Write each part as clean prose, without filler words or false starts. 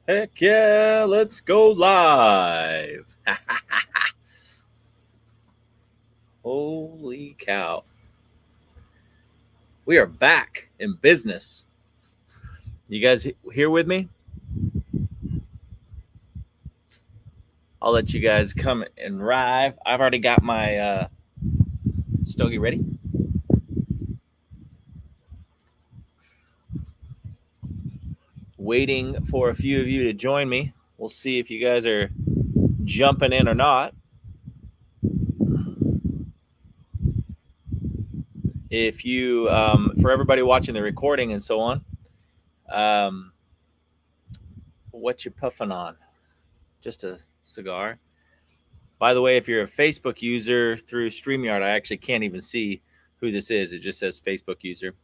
Heck yeah, let's go live. Holy cow. We are back in business. You guys here with me? I'll let you guys come and arrive. I've already got my stogie ready. Waiting for a few of you to join me. We'll see if you guys are jumping in or not. If you, for everybody watching the recording and so on, what you puffing on? Just a cigar. By the way, if you're a Facebook user through StreamYard, I actually can't even see who this is. It just says Facebook user.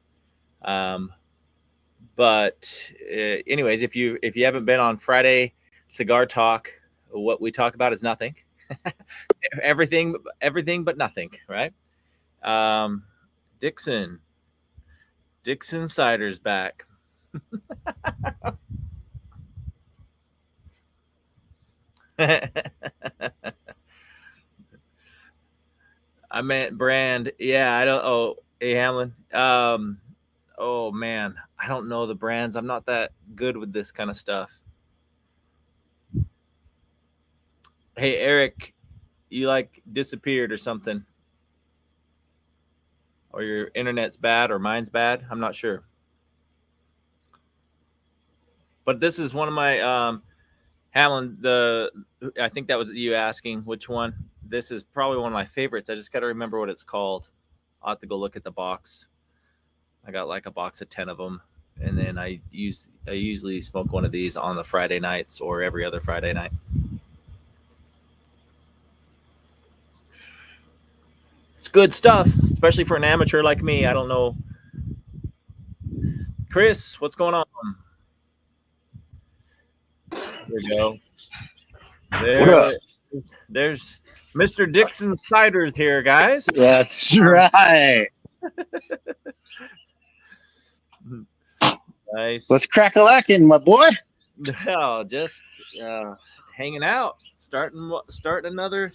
But anyways, if you haven't been on Friday Cigar Talk, what we talk about is nothing. everything but nothing, right? Dixon Cider's back. I meant brand. Yeah, I don't. Oh, hey Hamlin. Oh man, I don't know the brands. I'm not that good with this kind of stuff. Hey Eric, you like disappeared or something, or your internet's bad, or mine's bad. I'm not sure. But this is one of my Hamlin. I think that was you asking which one. This is probably one of my favorites. I just got to remember what it's called. I'll have to go look at the box. I got like a box of 10 of them, and then I usually smoke one of these on the Friday nights or every other Friday night. It's good stuff, especially for an amateur like me. I don't know. Chris, what's going on? There we go. There's Mr. Dixon Ciders here, guys. That's right. Nice. Let's crack a lacking, my boy. Oh, just hanging out. Starting another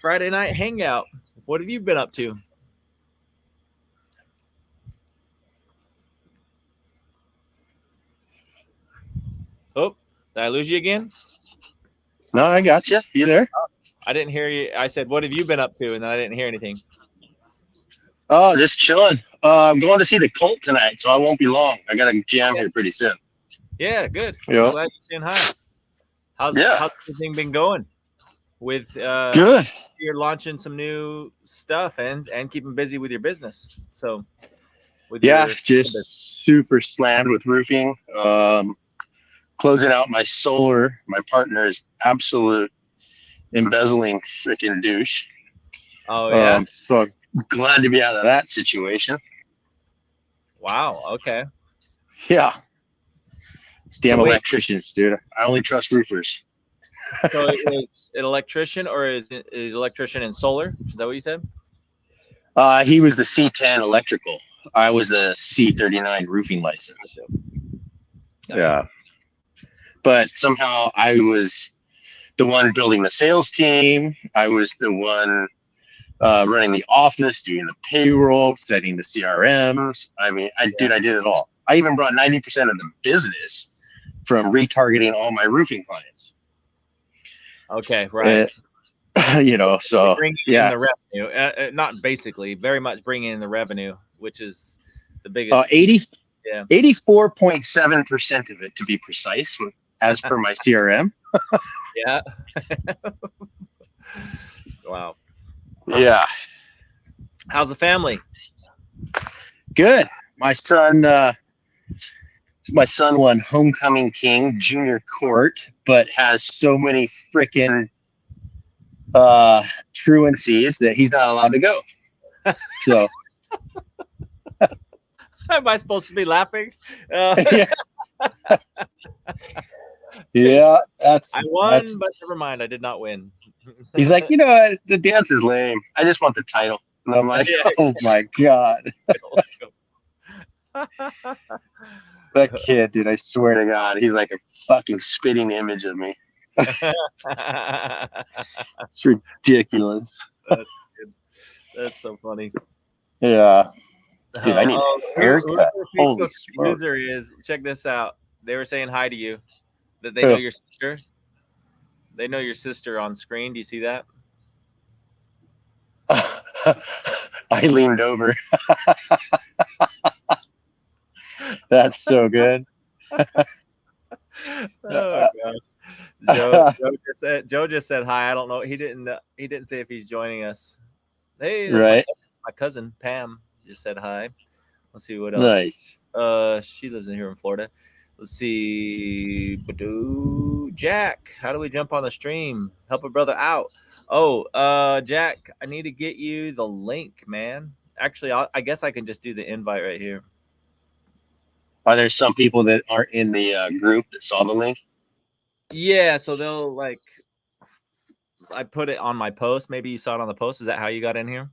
Friday night hangout. What have you been up to? Oh, did I lose you again? No, I got you. You there? I didn't hear you. I said, what have you been up to? And then I didn't hear anything. Oh, just chilling. I'm going to see the Colt tonight, so I won't be long. I got a jam here pretty soon. Yeah, good. Yeah. I'm glad you're saying hi. How's everything been going? With good. You're launching some new stuff and keeping busy with your business. So just super slammed with roofing. Closing out my solar. My partner is absolute embezzling freaking douche. Oh yeah. So I'm glad to be out of that situation. Wow. Okay. Yeah. It's damn electricians, dude. I only trust roofers. So is an electrician, or is it electrician and solar? Is that what you said? He was the C10 electrical. I was the C39 roofing license. Yeah. But somehow I was the one building the sales team. I was the one running the office, doing the payroll, setting the CRMs. I mean, I did it all. I even brought 90% of the business from retargeting all my roofing clients. Okay, right. So bringing in the revenue, not basically, very much bringing in the revenue, which is the biggest. 84.7% of it, to be precise, as per my CRM. Yeah. Wow. Yeah. How's the family? Good. My son won Homecoming King Junior Court, but has so many freaking truancies that he's not allowed to go. So am I supposed to be laughing? Yeah, I won, but never mind, I did not win. He's like, the dance is lame. I just want the title. And I'm like, oh my God. That kid, dude, I swear to God, he's like a fucking spitting image of me. It's ridiculous. That's good. That's so funny. Yeah. Dude, I need a Who haircut. their Holy Facebook smoke. user is? Check this out. They were saying hi to you. That they Who? know your sister. They know your sister on screen. Do you see that? I leaned over. That's so good. Oh god. Joe just said hi. I don't know. He didn't say if he's joining us. Hey, that's Right. my cousin Pam just said hi. Let's see what else. Nice. She lives in here in Florida. Let's see. Jack, how do we jump on the stream? Help a brother out. Oh, Jack, I need to get you the link, man. Actually, I guess I can just do the invite right here. Are there some people that aren't in the group that saw the link? Yeah, so they'll like. I put it on my post. Maybe you saw it on the post. Is that how you got in here?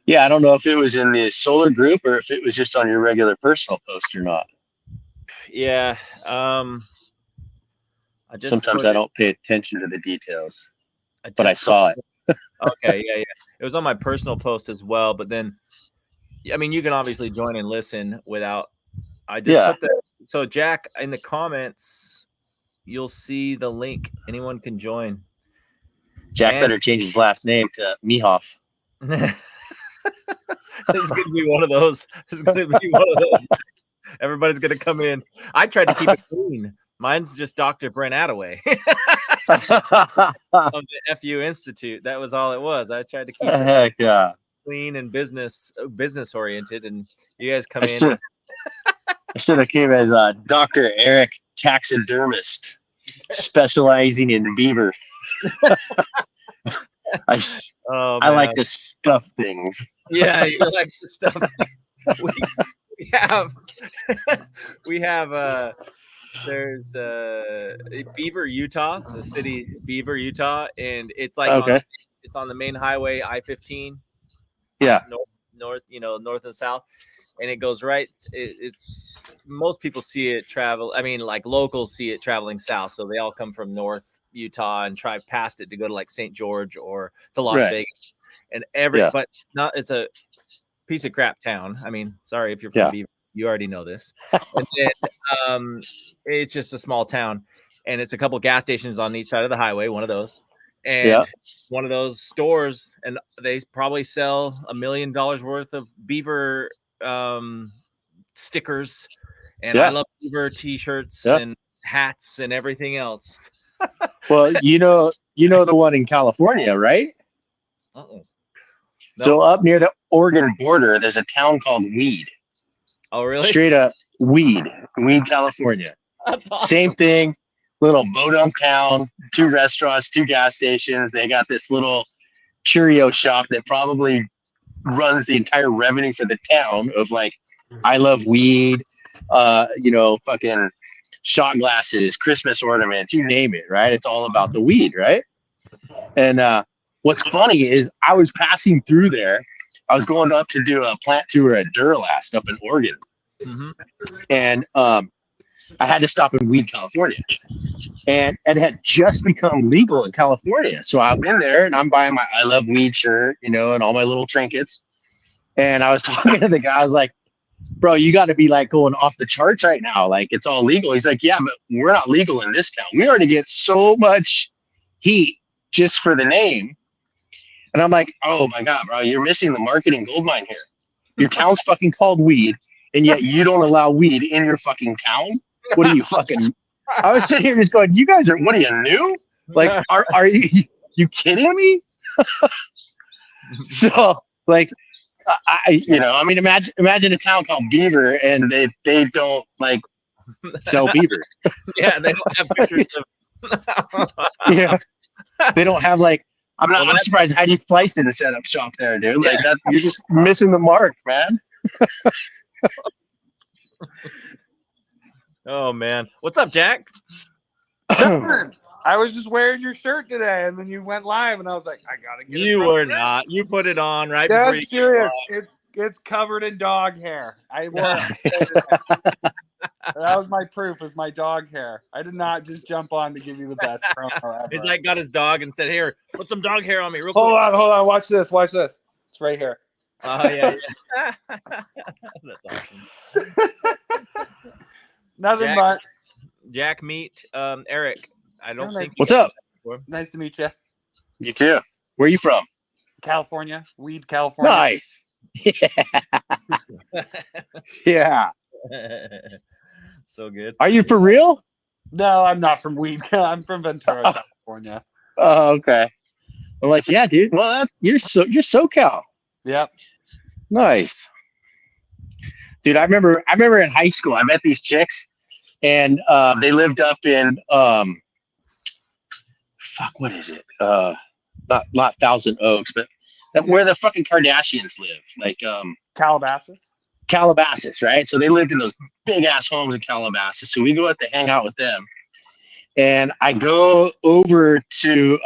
Yeah, I don't know if it was in the solar group or if it was just on your regular personal post or not. Yeah. Sometimes I don't pay attention to the details, but I saw it. Okay, yeah. It was on my personal post as well, but then, I mean, you can obviously join and listen without. I just put that. So, Jack, in the comments, you'll see the link. Anyone can join. Jack better change his last name to Mihoff. This is going to be one of those. Everybody's going to come in. I tried to keep it clean. Mine's just Dr. Brent Attaway of the FU Institute. That was all it was. I tried to keep it clean and business oriented, and you guys come in. I should have came as Dr. Eric Taxidermist, specializing in beaver. I like to stuff things. Yeah, you like to stuff. We have there's Beaver, Utah, the city Beaver, Utah, and it's like it's on the main highway I-15. Yeah, north, north and south, and it goes right. It's most people see it travel. I mean, like locals see it traveling south, so they all come from North Utah and drive past it to go to like St. George or to Las Vegas, and but not. It's a piece of crap town. I mean, sorry if you're from Beaver, you already know this. And then it's just a small town, and it's a couple gas stations on each side of the highway. One of those, and one of those stores, and they probably sell $1 million worth of beaver stickers, and I love beaver T-shirts and hats and everything else. Well, you know the one in California, right? No. So up near the Oregon border, there's a town called Weed. Oh, really? Straight up Weed, California. That's awesome. Same thing, little bodunk town, 2 restaurants, 2 gas stations. They got this little Cheerio shop that probably runs the entire revenue for the town of like, I love weed, fucking shot glasses, Christmas ornaments, you name it, right? It's all about the weed, right? And what's funny is I was passing through there. I was going up to do a plant tour at Duralast up in Oregon. Mm-hmm. And I had to stop in Weed, California. And it had just become legal in California. So I'm in there and I'm buying my I Love Weed shirt, and all my little trinkets. And I was talking to the guy. I was like, bro, you got to be like going off the charts right now. Like, it's all legal. He's like, yeah, but we're not legal in this town. We already get so much heat just for the name. And I'm like, oh my God, bro, you're missing the marketing goldmine here. Your town's fucking called Weed, and yet you don't allow weed in your fucking town? What are you fucking... I was sitting here just going, you guys what are you, new? Like, are you kidding me? So, like, imagine a town called Beaver, and they don't, like, sell beaver. Yeah, they don't have pictures of... Yeah. They don't have, like, I'm surprised Heidi Fleiss didn't set up shop there, dude. Like, you're just missing the mark, man. Oh man, what's up, Jack? I was just wearing your shirt today, and then you went live, and I was like, I gotta get. You were not. You put it on right before you. That's serious. It's covered in dog hair. I wore it. That was my proof. Was my dog hair. I did not just jump on to give you the best promo ever. He's like got his dog and said, "Here, put some dog hair on me, real hold quick." on. Watch this. It's right here. Oh yeah. That's awesome. Nothing much. Jack meet Eric. I don't think. What's up? Nice to meet you. You too. Where are you from? California, Weed, California. Nice. Yeah. So good. Are you for real? No, I'm not from Weed. I'm from Ventura, California. Oh, okay. I'm like, yeah, dude. Well, you're SoCal. Yep. Nice. Dude, I remember in high school, I met these chicks, and they lived up in what is it? Not Thousand Oaks, but where the fucking Kardashians live, like Calabasas, right? So they lived in those big ass homes in Calabasas. So we go out to hang out with them, and I go over to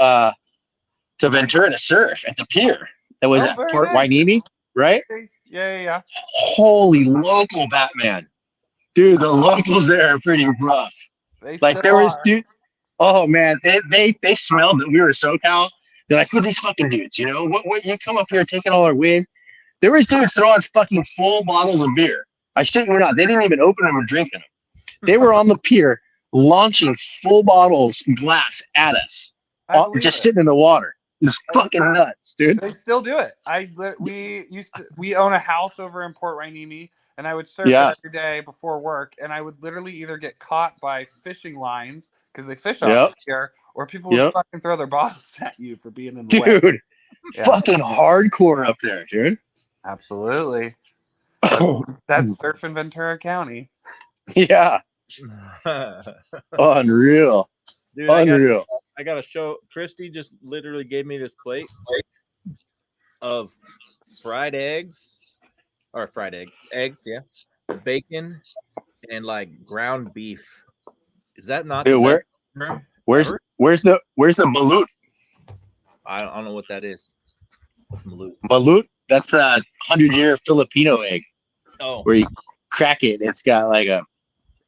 Ventura to surf at the pier that was at Port Wainimi, right? Yeah. Holy local Batman, dude! The locals there are pretty rough. Dude. Oh man, they smelled that we were SoCal. They're like, who are these fucking dudes? You know, what you come up here taking all our weed? There was dudes throwing fucking full bottles of beer. I shit you not. They didn't even open them or drinking them. They were on the pier launching full bottles glass at us, just sitting in the water. It was fucking nuts, dude. They still do it. We own a house over in Port Wainimi, and I would surf it every day before work, and I would literally either get caught by fishing lines because they fish off here, or people would fucking throw their bottles at you for being in the way. Dude, fucking hardcore up there, dude. Absolutely. That's surfing Ventura County. Yeah. Unreal. Dude, unreal. I got to show. Christy just literally gave me this plate of fried eggs, bacon, and like ground beef. Is that not? Dude, where's the balut? I don't know what that is. What's balut? Balut? That's a 100-year Filipino egg. Oh, where you crack it, it's got like a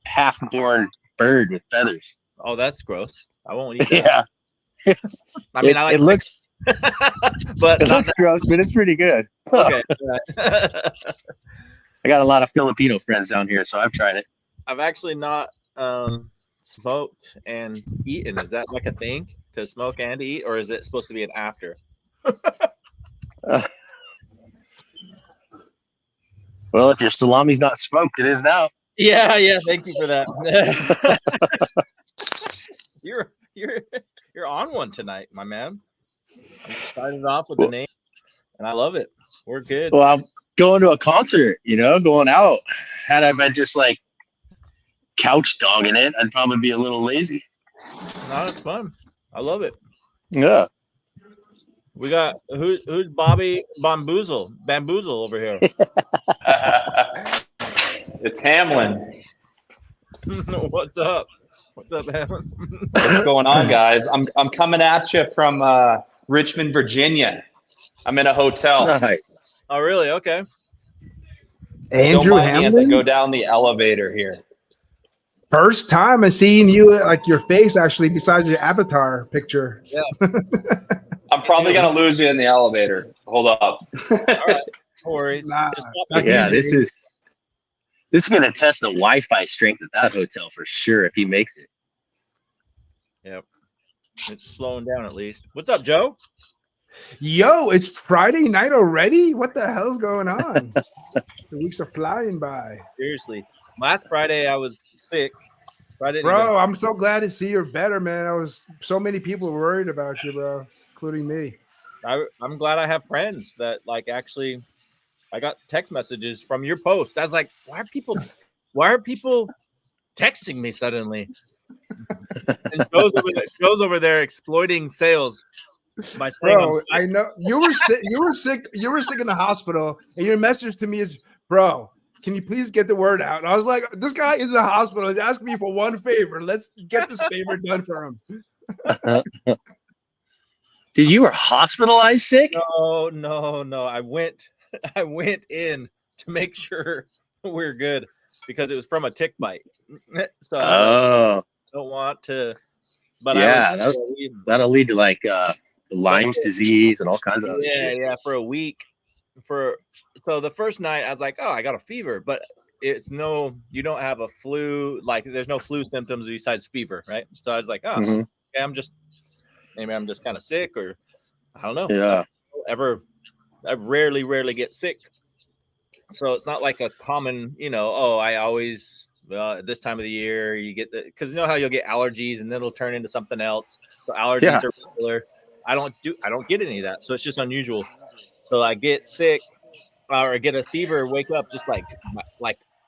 half-born bird with feathers. Oh, that's gross. I won't eat that. Yeah. I mean, it looks, but it looks gross, but it's pretty good. Okay. I got a lot of Filipino friends down here, so I've tried it. I've actually not smoked and eaten. Is that like a thing to smoke and eat, or is it supposed to be an after? Well, if your salami's not smoked, it is now. Yeah. Thank you for that. You're on one tonight, my man. I'm started off with the name, and I love it. We're good. Well, I'm going to a concert, going out. Had I been just like couch dogging it, I'd probably be a little lazy. No, it's fun. I love it. Yeah. We got who's Bobby Bamboozle over here. It's Hamlin. What's up, Hamlin? What's going on, guys? I'm coming at you from Richmond, Virginia. I'm in a hotel. Nice. Oh, really? Okay. Andrew Don't mind me as I Hamlin? go down the elevator here. First time I'm seeing you, like your face actually, besides your avatar picture. Yeah. I'm probably gonna lose you in the elevator. Hold up. All right. No worries. Nah, Yeah, this is gonna test the Wi-Fi strength at that hotel for sure if he makes it. Yep. It's slowing down at least. What's up, Joe? Yo, it's Friday night already? What the hell's going on? The weeks are flying by. Seriously. Last Friday I was sick. Bro, I'm so glad to see you're better, man. So many people were worried about you, bro, including me. I'm glad I have friends that actually. I got text messages from your post. I was like, why are people texting me suddenly? And Joe's over there exploiting sales by saying, bro, I know you were sick. You were sick in the hospital, and your message to me is, bro, can you please get the word out? And I was like, this guy is in the hospital. He's asking me for one favor. Let's get this favor done for him. Dude, you were hospitalized sick? No. I went in to make sure we're good because it was from a tick bite. So I was like, Oh, don't want to. But yeah, I was that'll lead to like Lyme's disease and all kinds of other shit. yeah, for a week. So the first night I was like, oh, I got a fever, but you don't have a flu. Like there's no flu symptoms besides fever, right? So I was like, oh, Mhm. okay, maybe I'm just kind of sick, or I don't know. Yeah. I rarely get sick. So it's not like a common, I always, this time of the year you get because you know how you'll get allergies and then it'll turn into something else. So allergies are regular. I don't get any of that. So it's just unusual. So I get sick or I get a fever, wake up just like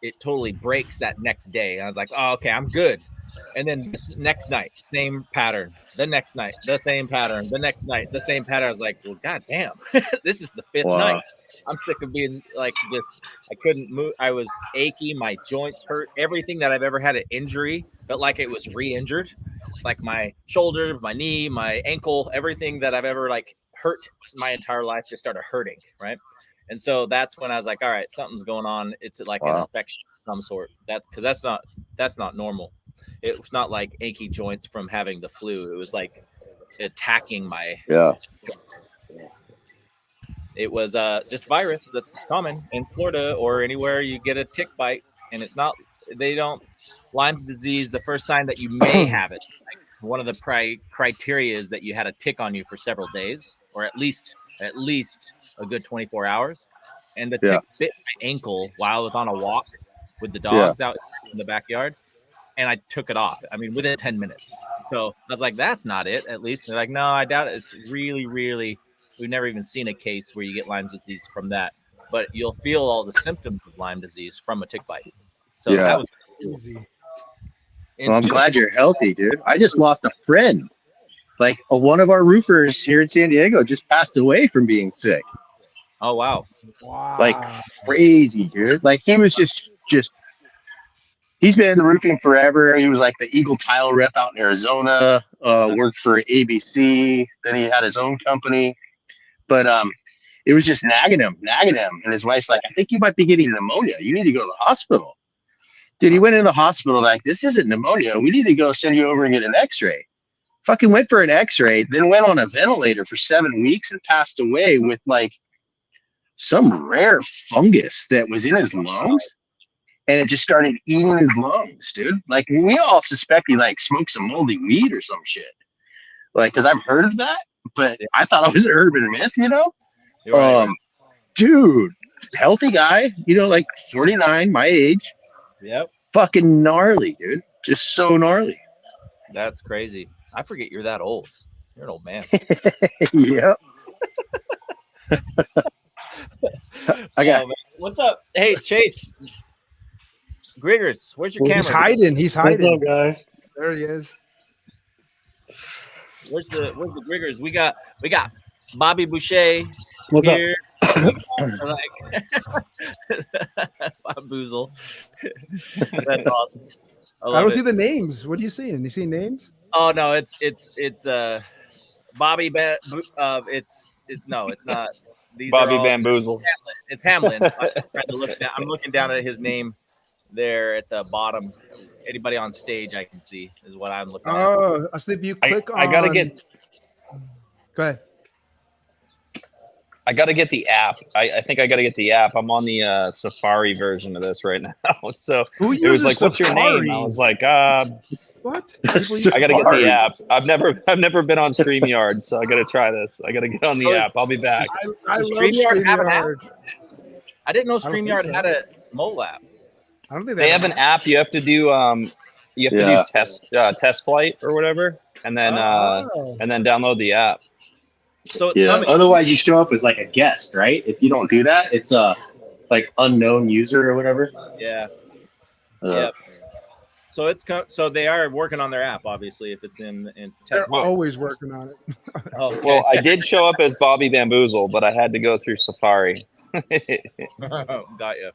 it totally breaks that next day. And I was like, oh, okay, I'm good. And then this next night, same pattern. The next night, the same pattern. The next night, the same pattern. I was like, well, goddamn, this is the fifth night. I'm sick of being like I couldn't move. I was achy. My joints hurt. Everything that I've ever had an injury felt like it was re-injured. Like my shoulder, my knee, my ankle, everything that I've ever like hurt my entire life just started hurting. Right. And so that's when I was like, all right, something's going on. It's like an infection of some sort. That's because that's not normal. It was not like achy joints from having the flu. It was like attacking my joints. It was just virus that's common in Florida or anywhere you get a tick bite, and Lyme's disease. The first sign that you may have it, like one of the criteria is that you had a tick on you for several days, or at least a good 24 hours. And the tick bit my ankle while I was on a walk with the dogs out in the backyard, and I took it off. I mean, within 10 minutes. So I was like, that's not it. At least they're like, no, I doubt it. It's really, really. We've never even seen a case where you get Lyme disease from that, but you'll feel all the symptoms of Lyme disease from a tick bite. So that was easy. Well, I'm glad you're healthy, dude. I just lost a friend. Like one of our roofers here in San Diego just passed away from being sick. Oh, wow. Like crazy, dude. Like he was just he's been in the roofing forever. He was like the Eagle Tile rep out in Arizona, worked for ABC. Then he had his own company. But it was just nagging him. And his wife's like, I think you might be getting pneumonia. You need to go to the hospital. Dude, he went in the hospital like, this isn't pneumonia. We need to go send you over and get an x-ray. Fucking went for an x-ray, then went on a ventilator for 7 weeks and passed away with like some rare fungus that was in his lungs. And it just started eating his lungs, dude. Like we all suspect he like smoked some moldy weed or some shit. Like, cause I've heard of that. But I thought it was an urban myth, Right. Dude, healthy guy, like 49, my age. Yep. Fucking gnarly, dude. Just so gnarly. That's crazy. I forget you're that old. You're an old man. Yep. What's up? Hey, Chase. Griggers, where's your camera? He's hiding. What's up, guys? There he is. Where's the Griggers? We got Bobby Boucher What's here. up? Bob Boozle. That's awesome. I don't see the names. What are you seeing? You see names? Oh no, it's Bobby. It's not. These Bobby are all, Bamboozle. It's Hamlin. I'm looking down at his name there at the bottom. Anybody on stage I can see is what I'm looking at. Oh, I see if you click on. I gotta get. Go ahead. I gotta get the app. I think I gotta get the app. I'm on the Safari version of this right now. So it was like, "What's your name?" I was like, What? I gotta get the app. I've never been on StreamYard, so I gotta try this. I gotta get on the app. I'll be back. I love StreamYard have an app? StreamYard. I didn't know StreamYard had a mobile app. I don't think They have an app. You have to do do test flight or whatever, and then download the app. So Otherwise, you show up as like a guest, right? If you don't do that, it's like unknown user or whatever. Yeah. Yeah. So they are working on their app, obviously. If it's in test. They're always working on it. Oh, okay. Well, I did show up as Bobby Bamboozle, but I had to go through Safari. Got you.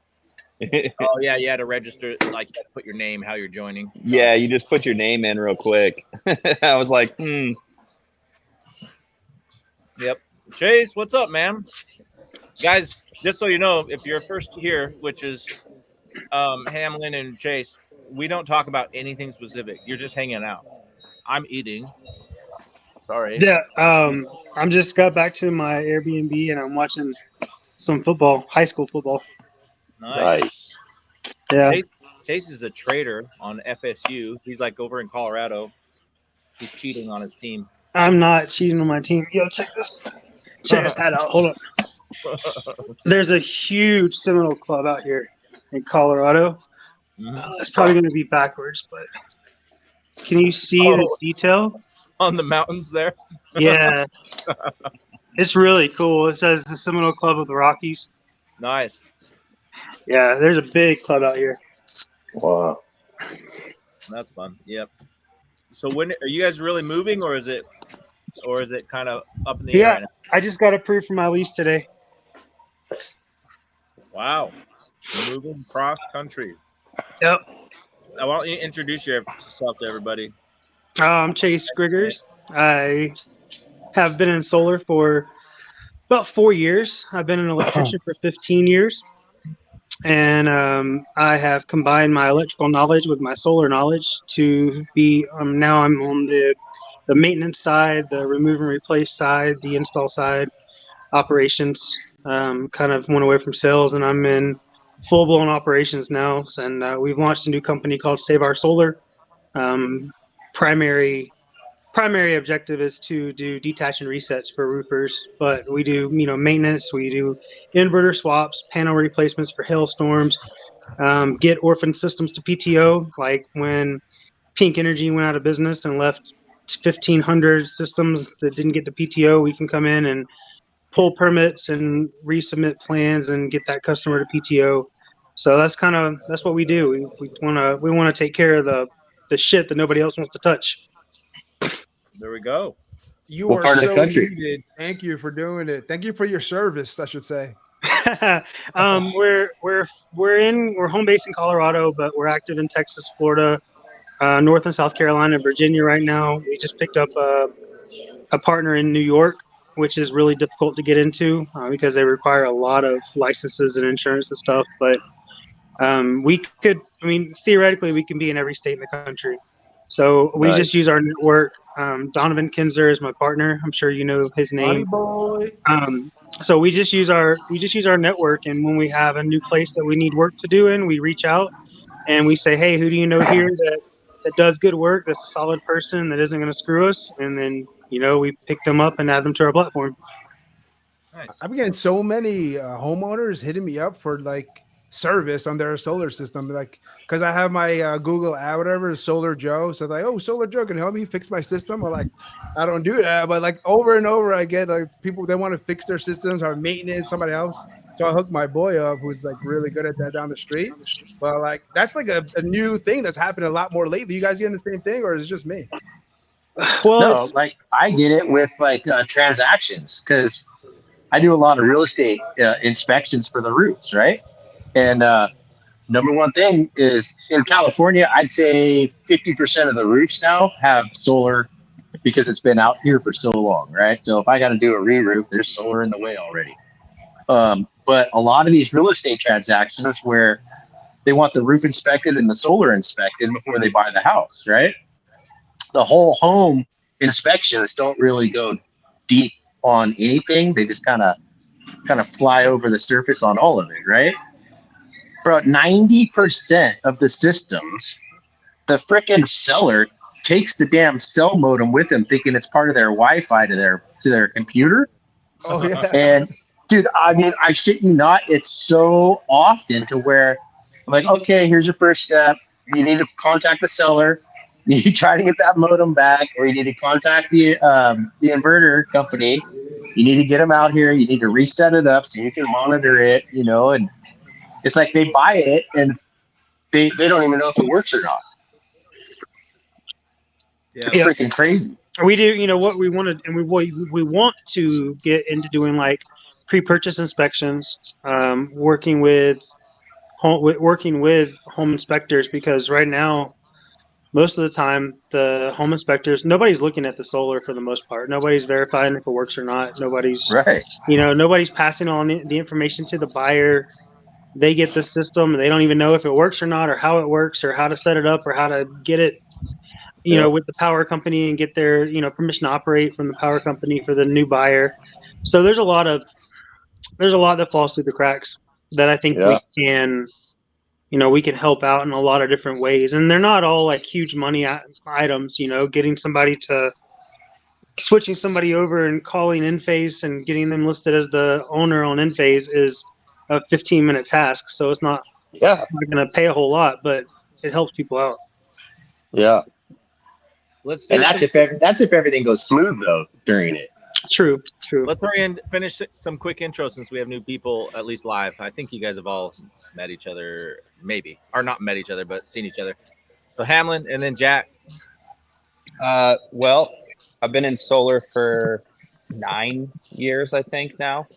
Oh yeah, you had to register, like you had to put your name, how you're joining. Yeah, you just put your name in real quick. I was like, Yep. Chase, what's up, man? Guys, just so you know, if you're first here, which is Hamlin and Chase, we don't talk about anything specific. You're just hanging out. I'm eating. Sorry. Yeah, I'm just got back to my Airbnb and I'm watching some football, high school football. Nice. Yeah, Chase is a trader on FSU. He's like over in Colorado. He's cheating on his team. I'm not cheating on my team. Yo, check this. Check this hat out. Hold up. There's a huge Seminole club out here in Colorado. It's probably going to be backwards, but can you see the detail on the mountains there? Yeah, it's really cool. It says the Seminole Club of the Rockies. Nice. Yeah, there's a big club out here. Wow, that's fun. Yep. So when are you guys really moving, or is it kind of up in the air? Right now? I just got approved for my lease today. Wow, moving cross country. Yep. Why don't you introduce yourself to everybody? I'm Chase Griggers. I have been in solar for about 4 years. I've been an electrician for 15 years. And I have combined my electrical knowledge with my solar knowledge to be now I'm on the maintenance side, the remove and replace side, the install side, operations. Kind of went away from sales, and I'm in full-blown operations now. And we've launched a new company called Cigar Solar. Primary objective is to do detach and resets for roofers, but we do maintenance, we do inverter swaps, panel replacements for hailstorms, get orphan systems to PTO, like when Pink Energy went out of business and left 1,500 systems that didn't get to PTO. We can come in and pull permits and resubmit plans and get that customer to PTO. So that's what we do. We want to take care of the shit that nobody else wants to touch. There we go. You what are part of so the country? needed. Thank you for doing it. Thank you for your service, I should say. We're home based in Colorado, but we're active in Texas, Florida, North and South Carolina, and Virginia right now. We just picked up a partner in New York, which is really difficult to get into because they require a lot of licenses and insurance and stuff. But theoretically, we can be in every state in the country. So we just use our network. Donovan Kinzer is my partner. I'm sure you know his name. Boy. So we just use our network, and when we have a new place that we need work to do in, we reach out and we say, hey, who do you know here that does good work, that's a solid person, that isn't going to screw us? And then we pick them up and add them to our platform. Nice. I've been getting so many homeowners hitting me up for service on their solar system, because I have my Google ad, whatever, Solar Joe. So oh, Solar Joe can help me fix my system. Or I don't do that, but over and over I get people, they want to fix their systems or maintenance, somebody else. So I hooked my boy up who's really good at that down the street. But that's a new thing that's happened a lot more lately. You guys getting the same thing, or is it just me? Well, no, I get it with transactions, because I do a lot of real estate inspections for the roofs, right? And number one thing is in California, I'd say 50% of the roofs now have solar because it's been out here for so long, right? So if I got to do a re-roof, there's solar in the way already. But a lot of these real estate transactions where they want the roof inspected and the solar inspected before they buy the house, right? The whole home inspections don't really go deep on anything. They just kind of fly over the surface on all of it, right? Bro, 90% of the systems, the frickin' seller takes the damn cell modem with them, thinking it's part of their Wi-Fi to their computer. Oh yeah. And dude, I shit you not, it's so often to where I'm like, okay, here's your first step. You need to contact the seller. You try to get that modem back, or you need to contact the inverter company. You need to get them out here. You need to reset it up so you can monitor it, and it's like they buy it and they don't even know if it works or not. Yeah, it's freaking crazy. We do, what we wanted, and we want to get into doing pre-purchase inspections, working with home inspectors, because right now, most of the time, the home inspectors, nobody's looking at the solar for the most part. Nobody's verifying if it works or not. Nobody's right. Nobody's passing on the information to the buyer. they get the system. They don't even know if it works or not, or how it works, or how to set it up, or how to get it, with the power company and get their, permission to operate from the power company for the new buyer. So there's a lot that falls through the cracks that I think we can, we can help out in a lot of different ways. And they're not all like huge money items, switching somebody over and calling Enphase and getting them listed as the owner on Enphase is a 15-minute task. So it's not going to pay a whole lot, but it helps people out. Yeah. And that's if everything goes smooth though during it. True. Let's hurry and finish some quick intros since we have new people, at least live. I think you guys have all met each other, maybe, or not met each other, but seen each other. So Hamlin and then Jack. Well, I've been in solar for 9 years, I think now.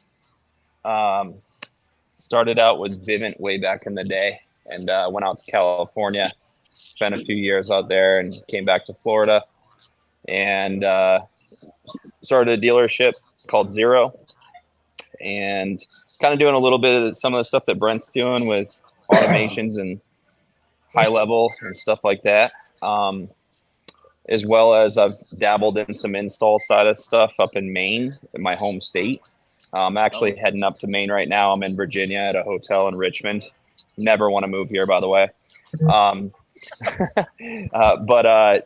Started out with Vivint way back in the day, and went out to California, spent a few years out there, and came back to Florida, and started a dealership called Zero, and kind of doing a little bit of some of the stuff that Brent's doing with automations and high level and stuff like that. As well as I've dabbled in some install side of stuff up in Maine, in my home state. I'm actually heading up to Maine right now. I'm in Virginia at a hotel in Richmond. Never want to move here, by the way.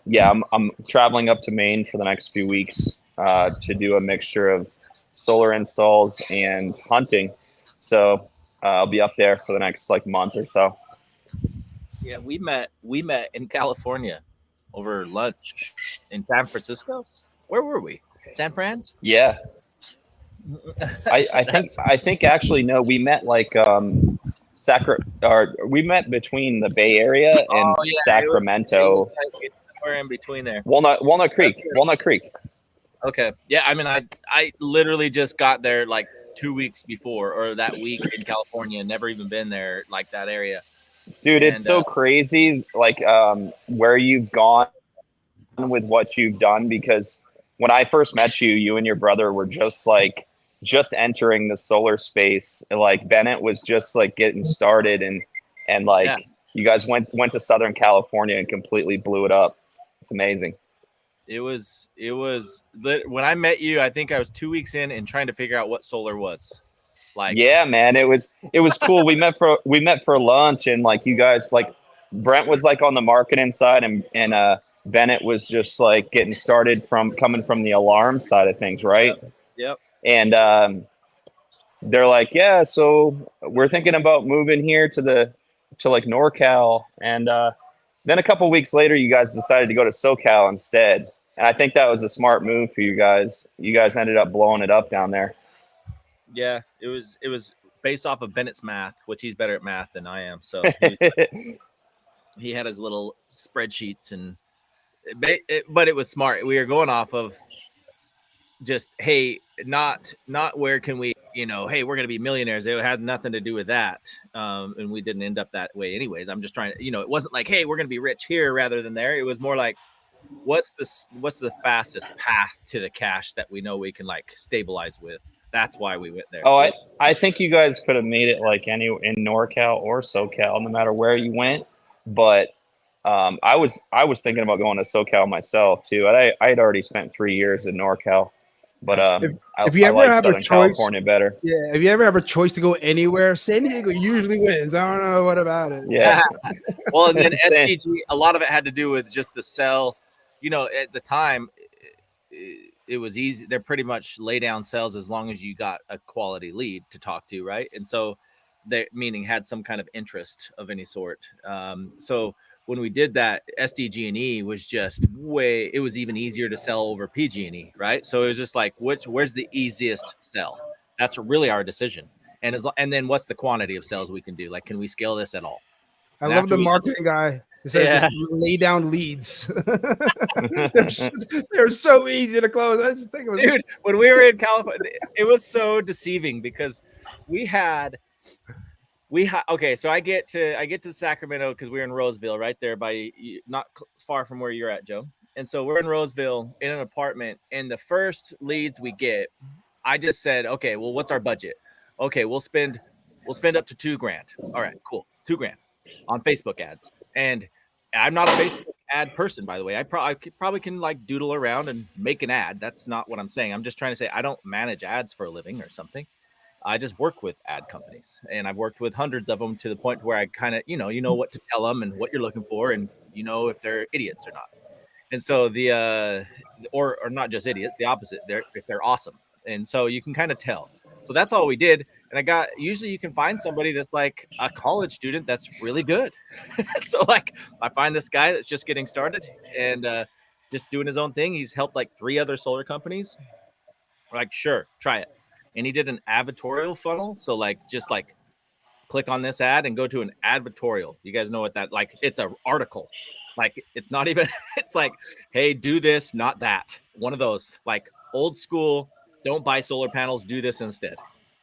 Yeah, I'm traveling up to Maine for the next few weeks to do a mixture of solar installs and hunting. So I'll be up there for the next month or so. Yeah, we met in California over lunch in San Francisco. Where were we? San Fran? Yeah. I think actually no, we met we met between the Bay Area and Sacramento. Somewhere in between there. Walnut Creek. Okay. Yeah, I mean I literally just got there 2 weeks before, or that week in California, never even been there, that area. Dude, it's so crazy, where you've gone with what you've done, because when I first met you, you and your brother were just entering the solar space. Bennett was just getting started, and you guys went to Southern California and completely blew it up. It's amazing. It was when I met you, I think I was 2 weeks in and trying to figure out what solar was. Yeah, man, it was cool. we met for lunch, and you guys, Brent was on the marketing side, and Bennett was just getting started coming from the alarm side of things, right? Yep. And they're yeah, so we're thinking about moving here to NorCal, and then a couple weeks later, you guys decided to go to SoCal instead, and I think that was a smart move for you guys. You guys ended up blowing it up down there. Yeah, it was based off of Bennett's math, which he's better at math than I am. So he had his little spreadsheets, but it was smart. We were going off of just, hey, not where can we, hey, we're going to be millionaires. It had nothing to do with that. And we didn't end up that way anyways. I'm just trying to, it wasn't hey, we're going to be rich here rather than there. It was more what's the fastest path to the cash that we know we can stabilize with. That's why we went there. Oh, I think you guys could have made it any in NorCal or SoCal, no matter where you went. But I was thinking about going to SoCal myself too. I had already spent 3 years in NorCal, but if you ever like have Southern a choice, California better. Yeah, if you ever have a choice to go anywhere, San Diego usually wins. I don't know what about it. Yeah. Well, and then SDG, a lot of it had to do with just the cell. At the time, it was easy. They're pretty much lay down cells as long as you got a quality lead to talk to, right? And so they had some kind of interest of any sort. So when we did that, SDG&E was just it was even easier to sell over PG&E, right? So it was just where's the easiest sell? That's really our decision. And then what's the quantity of cells we can do? Can we scale this at all? I love the marketing guy. It says lay down leads. they're so easy to close. I just think it was, dude, when we were in California, it was so deceiving because okay, so I get to Sacramento because we were in Roseville, right there by not far from where you're at, Joe. And so we're in Roseville in an apartment, and the first leads we get, I just said, okay, well, what's our budget? Okay, we'll spend we'll spend up to $2,000. All right, cool. $2,000 on Facebook ads. And I'm not a Facebook ad person, by the way. I probably can like doodle around and make an ad. That's not what I'm saying. I'm just trying to say I don't manage ads for a living or something. I just work with ad companies, and I've worked with hundreds of them to the point where I kind of, you know what to tell them and what you're looking for, and you know if they're idiots or not. And so or not just idiots, the opposite. If they're awesome, and so you can kind of tell. So that's all we did. And usually you can find somebody that's like a college student that's really good. So like I find this guy that's just getting started and just doing his own thing. He's helped like 3 other solar companies. We're like, sure, try it. And he did an advertorial funnel. So like, just like click on this ad and go to an advertorial. You guys know what that, like, it's an article. Like, it's not even, it's like, hey, do this, not that. One of those, like old school, don't buy solar panels, do this instead,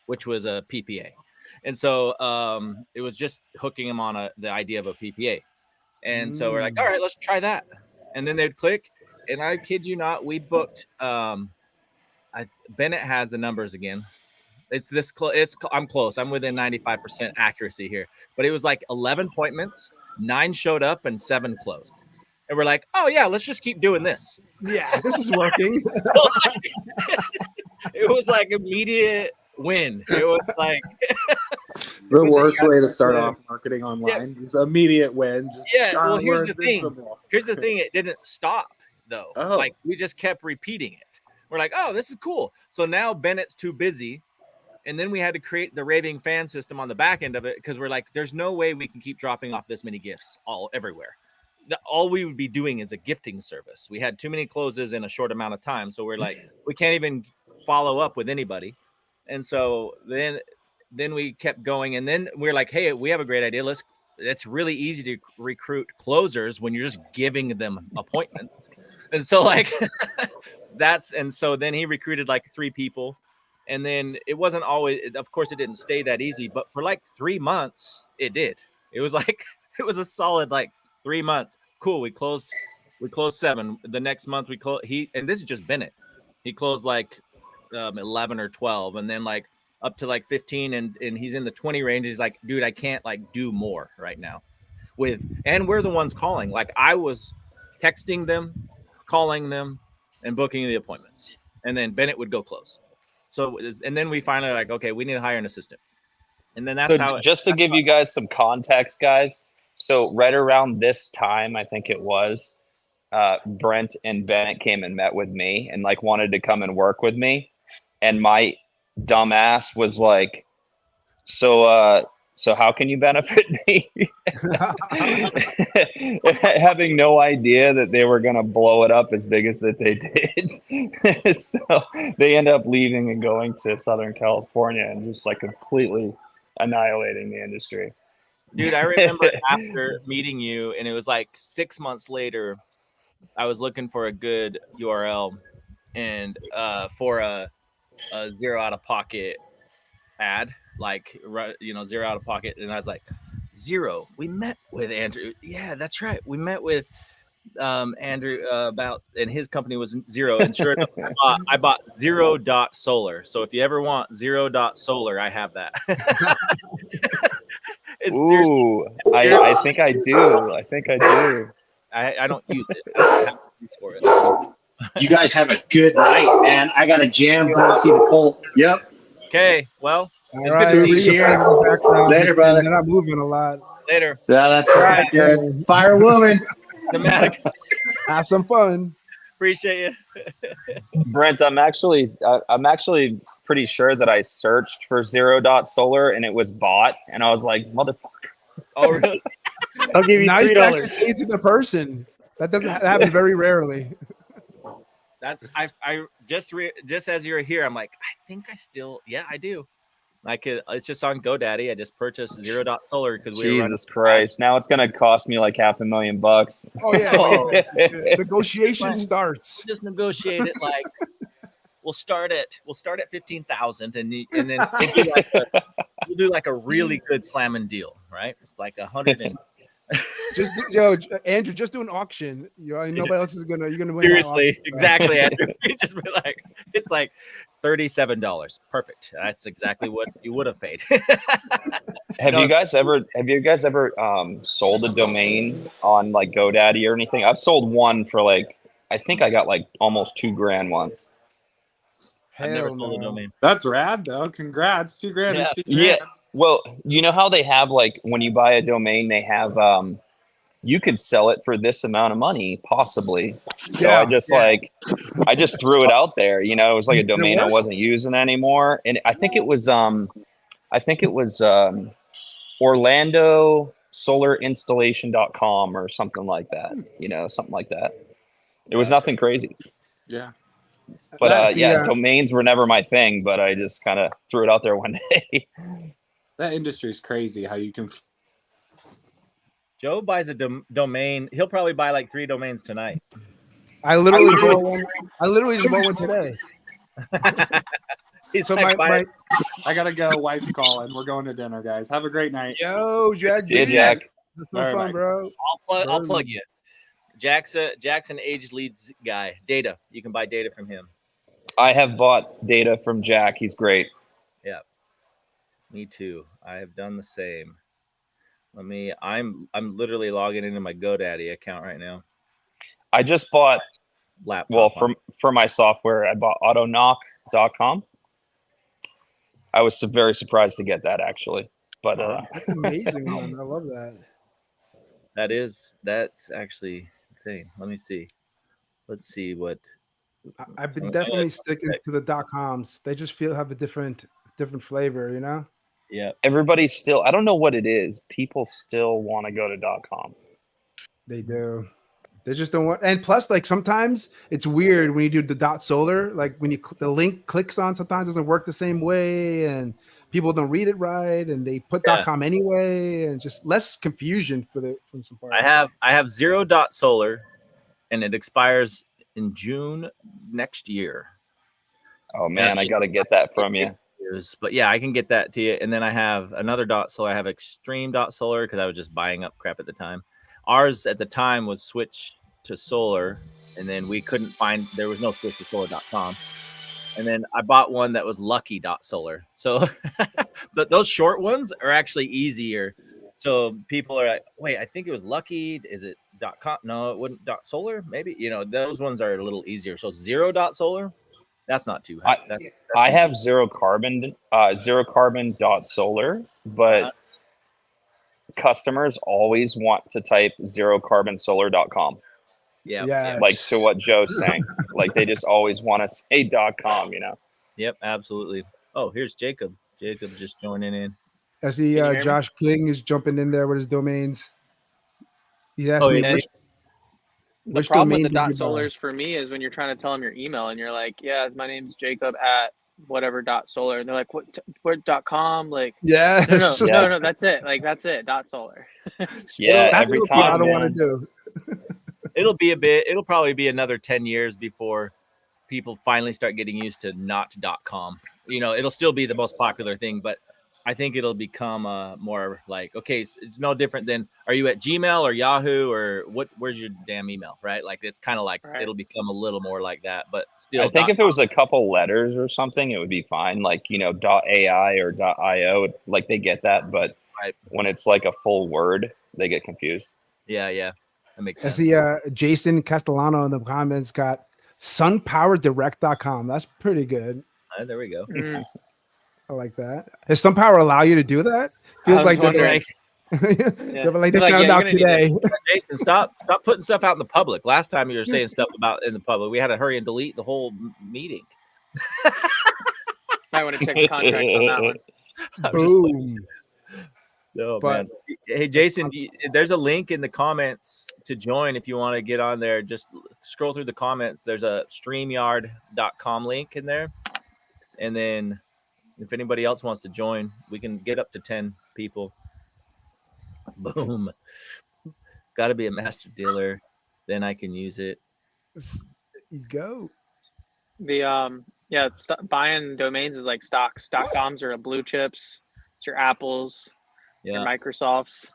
which was a PPA. And so it was just hooking him on the idea of a PPA. And so we're like, all right, let's try that. And then they'd click. And I kid you not, we booked, Bennett has the numbers again. It's this close. I'm close. I'm within 95% accuracy here. But it was like 11 appointments, 9 showed up, and 7 closed. And we're like, oh yeah, let's just keep doing this. Yeah, this is working. It was like immediate win. It was like the worst way to start off marketing online is immediate win. Just well, here's the thing. Here's the thing. It didn't stop though. Oh. Like we just kept repeating it. We're like, oh, this is cool. So now Bennett's too busy. And then we had to create the raving fan system on the back end of it because we're like, there's no way we can keep dropping off this many gifts everywhere. All we would be doing is a gifting service. We had too many closes in a short amount of time. So we're like, we can't even follow up with anybody. And so then we kept going. And then we're like, hey, we have a great idea. It's really easy to recruit closers when you're just giving them appointments. And so like so then he recruited like 3 people. And then it wasn't always, of course, it didn't stay that easy, but for like 3 months, it did. It was like, it was a solid like 3 months. Cool. We closed 7. The next month we closed, and this is just Bennett. He closed like 11 or 12 and then like up to like 15 and he's in the 20 range. He's like, dude, I can't like do more right now and we're the ones calling. Like I was texting them, calling them and booking the appointments. And then Bennett would go close. So, and then we finally like, okay, we need to hire an assistant. And then that's how just to give you guys some context, guys. So right around this time, I think it was, Brent and Bennett came and met with me and like wanted to come and work with me. And my dumbass was like, so how can you benefit me? Having no idea that they were going to blow it up as big as that they did. So they end up leaving and going to Southern California and just like completely annihilating the industry. Dude, I remember after meeting you, and it was like 6 months later, I was looking for a good URL and for a zero out of pocket ad, like, you know, zero out of pocket. And I was like, Zero. We met with Andrew. Yeah, that's right. We met with Andrew about, and his company was Zero. And sure enough, I bought 0.solar. So if you ever want 0.solar, I have that. Ooh, I think I do. I think I do. I don't use it. I don't have use for it. So. You guys have a good night, man. I got a jam. Go see the Colt. Yep. Okay. Well, it's right, good to see you. Later, brother. They're not moving a lot. Later. Yeah, that's right, dude. Fire woman. Thematic. Have some fun. Appreciate you. Brent, I'm actually pretty sure that I searched for 0.solar and it was bought, and I was like, motherfucker. Oh, really? I'll give you Now you can actually $3. say it to the person. That doesn't happen very rarely. That's I just as you're here, I'm like, I think I still, yeah, I do. It's just on GoDaddy. I just purchased 0.solar because we were Jesus Christ. Now it's gonna cost me like $500,000. Oh yeah. Negotiation starts. Just negotiate it like we'll start at 15,000 and then we'll do like a really good slamming deal, right? It's like 100 and Just Andrew, just do an auction. Nobody else is you're gonna win. Seriously, exactly, Andrew. Just be like, it's like $37. Perfect. That's exactly what you would have paid. Have you guys ever sold a domain on like GoDaddy or anything? I've sold one for like, I think I got like almost $2,000 once. I've never Hell sold a no. domain. That's rad, though. Congrats. $2,000 is $2,000. Yeah. Well, you know how they have like when you buy a domain, they have you could sell it for this amount of money, possibly. So Yeah, I just threw it out there. You know, it was like a Did it domain I work? wasn't using anymore, and I think it was OrlandoSolarInstallation.com or something like that. You know, something like that. It was nothing crazy. Yeah. But See, domains were never my thing, but I just kind of threw it out there one day. That industry is crazy how you can. Joe buys a domain. He'll probably buy like 3 domains tonight. I literally bought one. I literally just bought one today. He's So like, my I got to go. Wife's calling. We're going to dinner, guys. Have a great night. yo, Jack. See ya, B. Jack. That's no All fun, right. bro. I'll plug you. Jackson Age Leads guy. Data. You can buy data from him. I have bought data from Jack. He's great. Yeah. Me too. I have done the same. I'm literally logging into my GoDaddy account right now. I just bought Laptop. for my software, I bought autoknock.com. I was very surprised to get that actually. But That's amazing, man. I love that. That's actually insane. Let me see. Let's see what I've been definitely sticking to the .coms. They just have a different flavor, you know? yeah. everybody's still, I don't know what it is. People still want to go to .com. They do. They just don't want. And plus, like sometimes it's weird when you do the .solar. Like when you the link clicks on, sometimes it doesn't work the same way, and people don't read it right, and they put .com anyway, and just less confusion from some parts. I have 0.solar, and it expires in June next year. Oh man, I got to get that from you. But yeah, I can get that to you. And then I have another .solar. I have extreme.solar because I was just buying up crap at the time. Ours at the time was switched to solar, and then we couldn't find, there was no switch to solar.com. And then I bought one that was lucky.solar. So but those short ones are actually easier. So people are like, wait, I think it was lucky. Is it .com? No, it wouldn't .solar. Maybe, you know, those ones are a little easier. So 0.solar, that's not too high. I have zero carbon .solar, but customers always want to type zerocarbonsolar.com. Yeah. Yes. Like to what Joe's saying. Like they just always want to say .com, you know. Yep, absolutely. Oh, here's Jacob. Jacob just joining in. I see Josh King is jumping in there with his domains. He asked me the problem with the .solars for me is when you're trying to tell them your email and you're like, yeah, my name's Jacob at whatever .solar, and they're like, what .com? Like, yeah, no, that's it. Like that's it. .solar. Yeah, that's every what time. I don't want to do. It'll probably be another 10 years before people finally start getting used to not .com. You know, it'll still be the most popular thing, but I think it'll become more like, okay, so it's no different than, are you at Gmail or Yahoo or where's your damn email, right? Like it's kind of like It'll become a little more like that, but still. I think if it was a couple letters or something, it would be fine. Like, you know, .ai or .io, like they get that, but when it's like a full word, they get confused. Yeah, that makes sense. I see Jason Castellano in the comments got sunpowerdirect.com. That's pretty good. There we go. I like that. Does SunPower allow you to do that? Feels like they're like, they found out today. Jason, stop putting stuff out in the public. Last time you were saying stuff about in the public, we had to hurry and delete the whole meeting. Might want to check the contracts on that one. Boom. No, man. Hey, Jason, there's a link in the comments to join if you want to get on there. Just scroll through the comments. There's a StreamYard.com link in there. And then if anybody else wants to join, we can get up to 10 people. Boom. Got to be a master dealer. Then I can use it. You go. The buying domains is like stocks. .coms are blue chips. It's your Apples. Your Microsofts.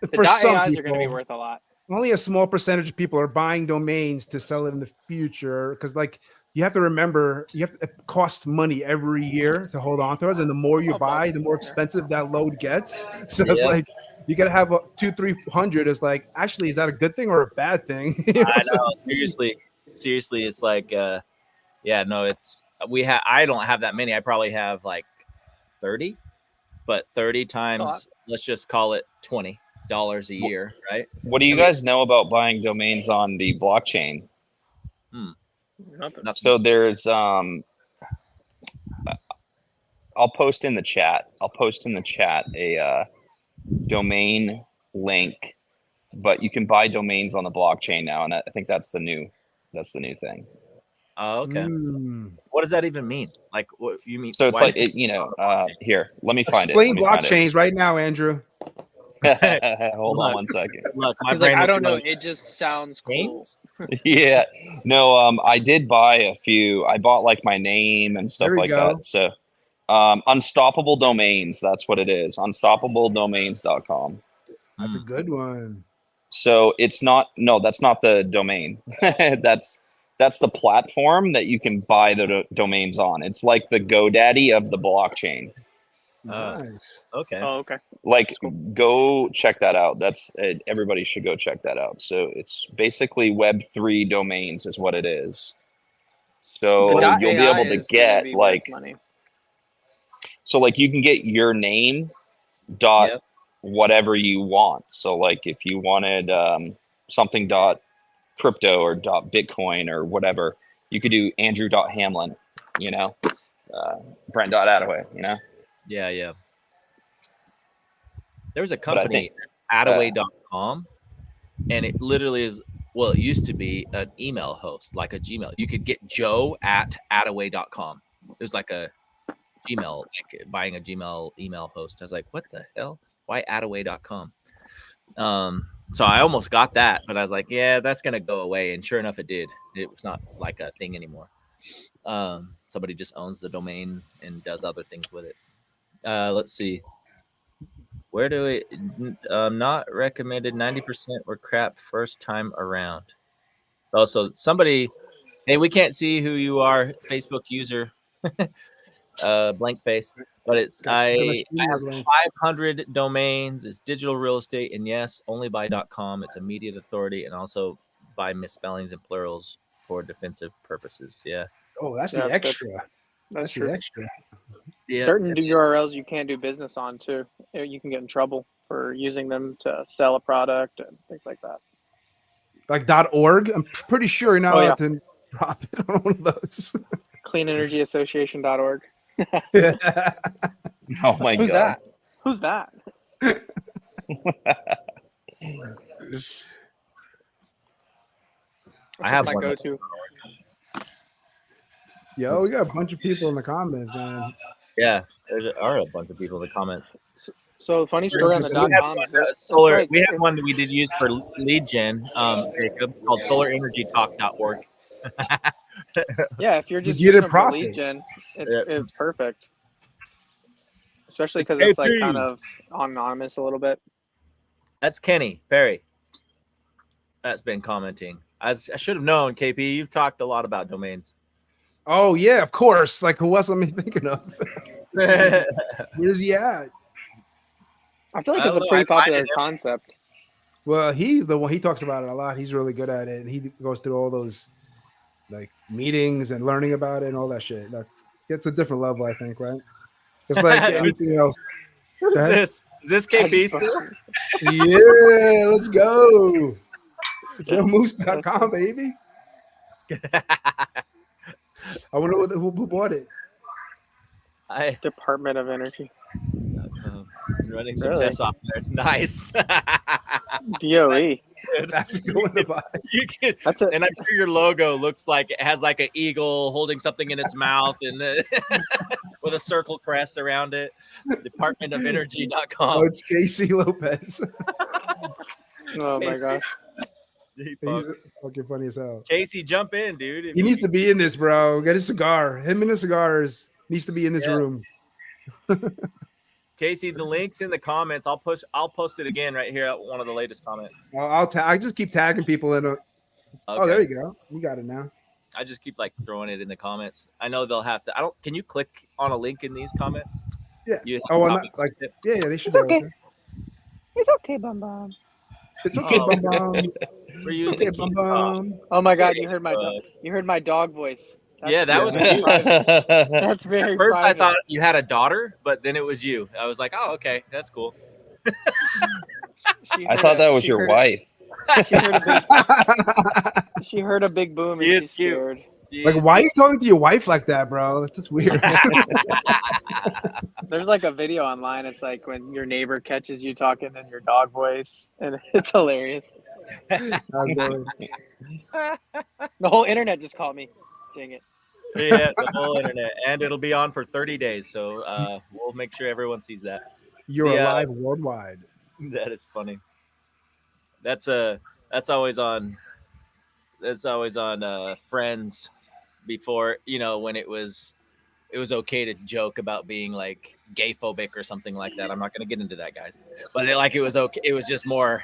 The .ais are going to be worth a lot. Only a small percentage of people are buying domains to sell it in the future, because like you have to remember, it costs money every year to hold on to us, and the more you buy, the more expensive that load gets. So it's like you gotta have 200-300. It's like, actually, is that a good thing or a bad thing? I know. Seriously, it's like, no, it's I don't have that many. I probably have like 30, but 30 times, let's just call it $20 a year, right? What do you guys know about buying domains on the blockchain? Nothing. So there's I'll post in the chat. A domain link, but you can buy domains on the blockchain now, and I think that's the new thing. Oh, okay. What does that even mean? Like, what you mean? So it's like here. Let me find Explain blockchains right now, Andrew. Hold on one second. Look, He's like, I don't know. It just sounds cool. Yeah. No, I did buy a few. I bought like my name and stuff like that. So Unstoppable Domains, that's what it is. Unstoppabledomains.com. That's a good one. So that's not the domain. That's the platform that you can buy the domains on. It's like the GoDaddy of the blockchain. Nice. Okay. Oh, okay. Like, go check that out. Everybody should go check that out. So it's basically Web3 domains is what it is. So you'll be able to get like money. So like you can get your name dot whatever you want. So like if you wanted something dot crypto or dot Bitcoin or whatever, you could do Andrew.Hamlin, Brent.Attaway, Yeah. There's a company, Attaway.com, and it literally is, well, it used to be an email host, like a Gmail. You could get joe@attaway.com. It was like a Gmail, like buying a Gmail email host. I was like, what the hell? Why Attaway.com? So I almost got that, but I was like, yeah, that's going to go away. And sure enough, it did. It was not like a thing anymore. Somebody just owns the domain and does other things with it. Let's see. Where do we not recommended? 90% were crap first time around. Oh, so somebody, hey, we can't see who you are, Facebook user, blank face, but it's I have 500 domains. It's digital real estate, and yes, only buy.com. It's immediate authority, and also by misspellings and plurals for defensive purposes. Yeah. Oh, that's the extra. That's the extra. Yeah. Certain URLs you can't do business on too. You can get in trouble for using them to sell a product and things like that. Like .org? I'm pretty sure you're not allowed to profit on one of those. CleanEnergyAssociation.org. Oh my God. Who's that? I have my one. go-to. Yo, we got a bunch of people in the comments, man. Yeah, there are a bunch of people in the comments. So funny story on the .coms. Solar. We have one that we did use for lead gen, Jacob, called SolarEnergyTalk.org. Yeah, if you're just you using it for profit. lead gen, it's perfect. Especially because it's like kind of anonymous a little bit. That's Kenny Perry. That's been commenting. I should have known, KP. You've talked a lot about domains. Oh yeah, of course. Like, who else am I thinking of? Where is he at? I feel like it's a pretty popular concept. Well, he's the one. He talks about it a lot. He's really good at it, and he goes through all those like meetings and learning about it and all that shit. It's a different level, I think, right? It's like anything else. Who's this? Is this KP still? Yeah, let's go. JoeMoose.com, baby. I wonder who bought it. Department of Energy. Running some tests off there. Nice. DOE. That's a good one to buy. That's it. And I'm sure your logo looks like it has like an eagle holding something in its mouth and with a circle crest around it. DepartmentofEnergy.com. Oh, it's Casey Lopez. Oh my gosh. He's fucking funny as hell. Casey, jump in, dude. He needs to be in this, bro. Get a cigar. Him and the cigars needs to be in this room. Casey, the link's in the comments. I'll post it again right here at one of the latest comments. I just keep tagging people in. Oh, there you go. You got it now. I just keep like throwing it in the comments. I know they'll have to. I don't. Can you click on a link in these comments? Yeah. You Oh, have I'm to not, like, copy it? yeah, they should It's be able okay. to. It's okay, Bum Bum. It's okay, Oh. Bum Bum. We're It's using okay, Bum Bum. Oh my God, you heard my dog voice. Yeah, that was that's you. private. That's very At first, private. I thought you had a daughter, but then it was you. I was like, oh, okay, that's cool. I thought that was your wife. She heard a big boom and She she's is cute. scared. Like, why are you talking to your wife like that, bro? That's just weird. There's like a video online. It's like when your neighbor catches you talking in your dog voice, and it's hilarious. The whole internet just called me. Dang it. Yeah, the whole internet, and it'll be on for 30 days. So we'll make sure everyone sees that. You're alive worldwide. That is funny. That's always on. That's always on Friends. Before, you know, when it was okay to joke about being like gay phobic or something like that. I'm not going to get into that, guys. But it was okay. It was just more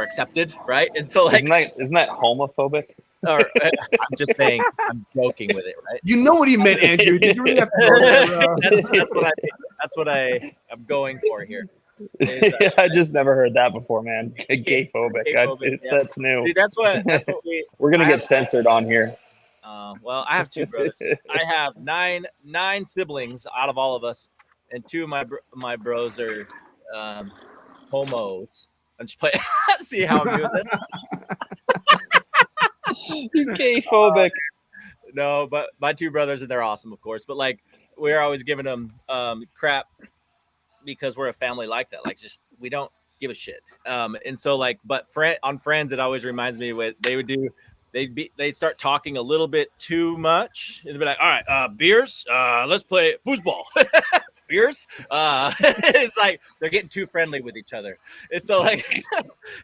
accepted, right? And so, like, isn't that homophobic? Or I'm just saying, I'm joking with it, right? You know what he meant, Andrew. Did you really have to go there, bro? That's what I'm going for here. I just never heard that before, man. Gay phobic. That's new. Dude, that's what we're gonna get censored on here. Well, I have 2 brothers. I have nine siblings out of all of us, and 2 of my bros are homos. I'm just playing. See how I'm doing this? You're gay phobic. No, but my 2 brothers, and they're awesome, of course. But like, we're always giving them crap because we're a family like that. Like, just we don't give a shit. And so like, but on Friends, it always reminds me what they would do. They'd start talking a little bit too much, and they'd be like, "All right, beers, let's play foosball." Beers, it's like they're getting too friendly with each other. And so like,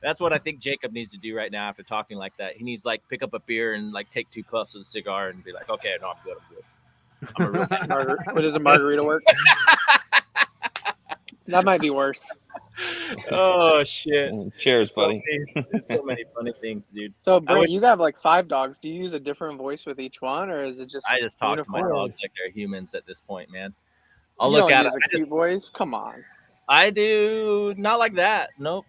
that's what I think Jacob needs to do right now after talking like that. He needs to like pick up a beer and like take 2 puffs of a cigar and be like, "Okay, no, I'm good. I'm a real fan." What does a margarita work? That might be worse. Oh shit! Cheers, buddy. So many funny things, dude. So, Brent, you have like 5 dogs. Do you use a different voice with each one, or is it just? I just talk uniform? to my dogs like they're humans at this point, man. I'll You look don't at use it. a cute voice. Come on. I do not like that. Nope.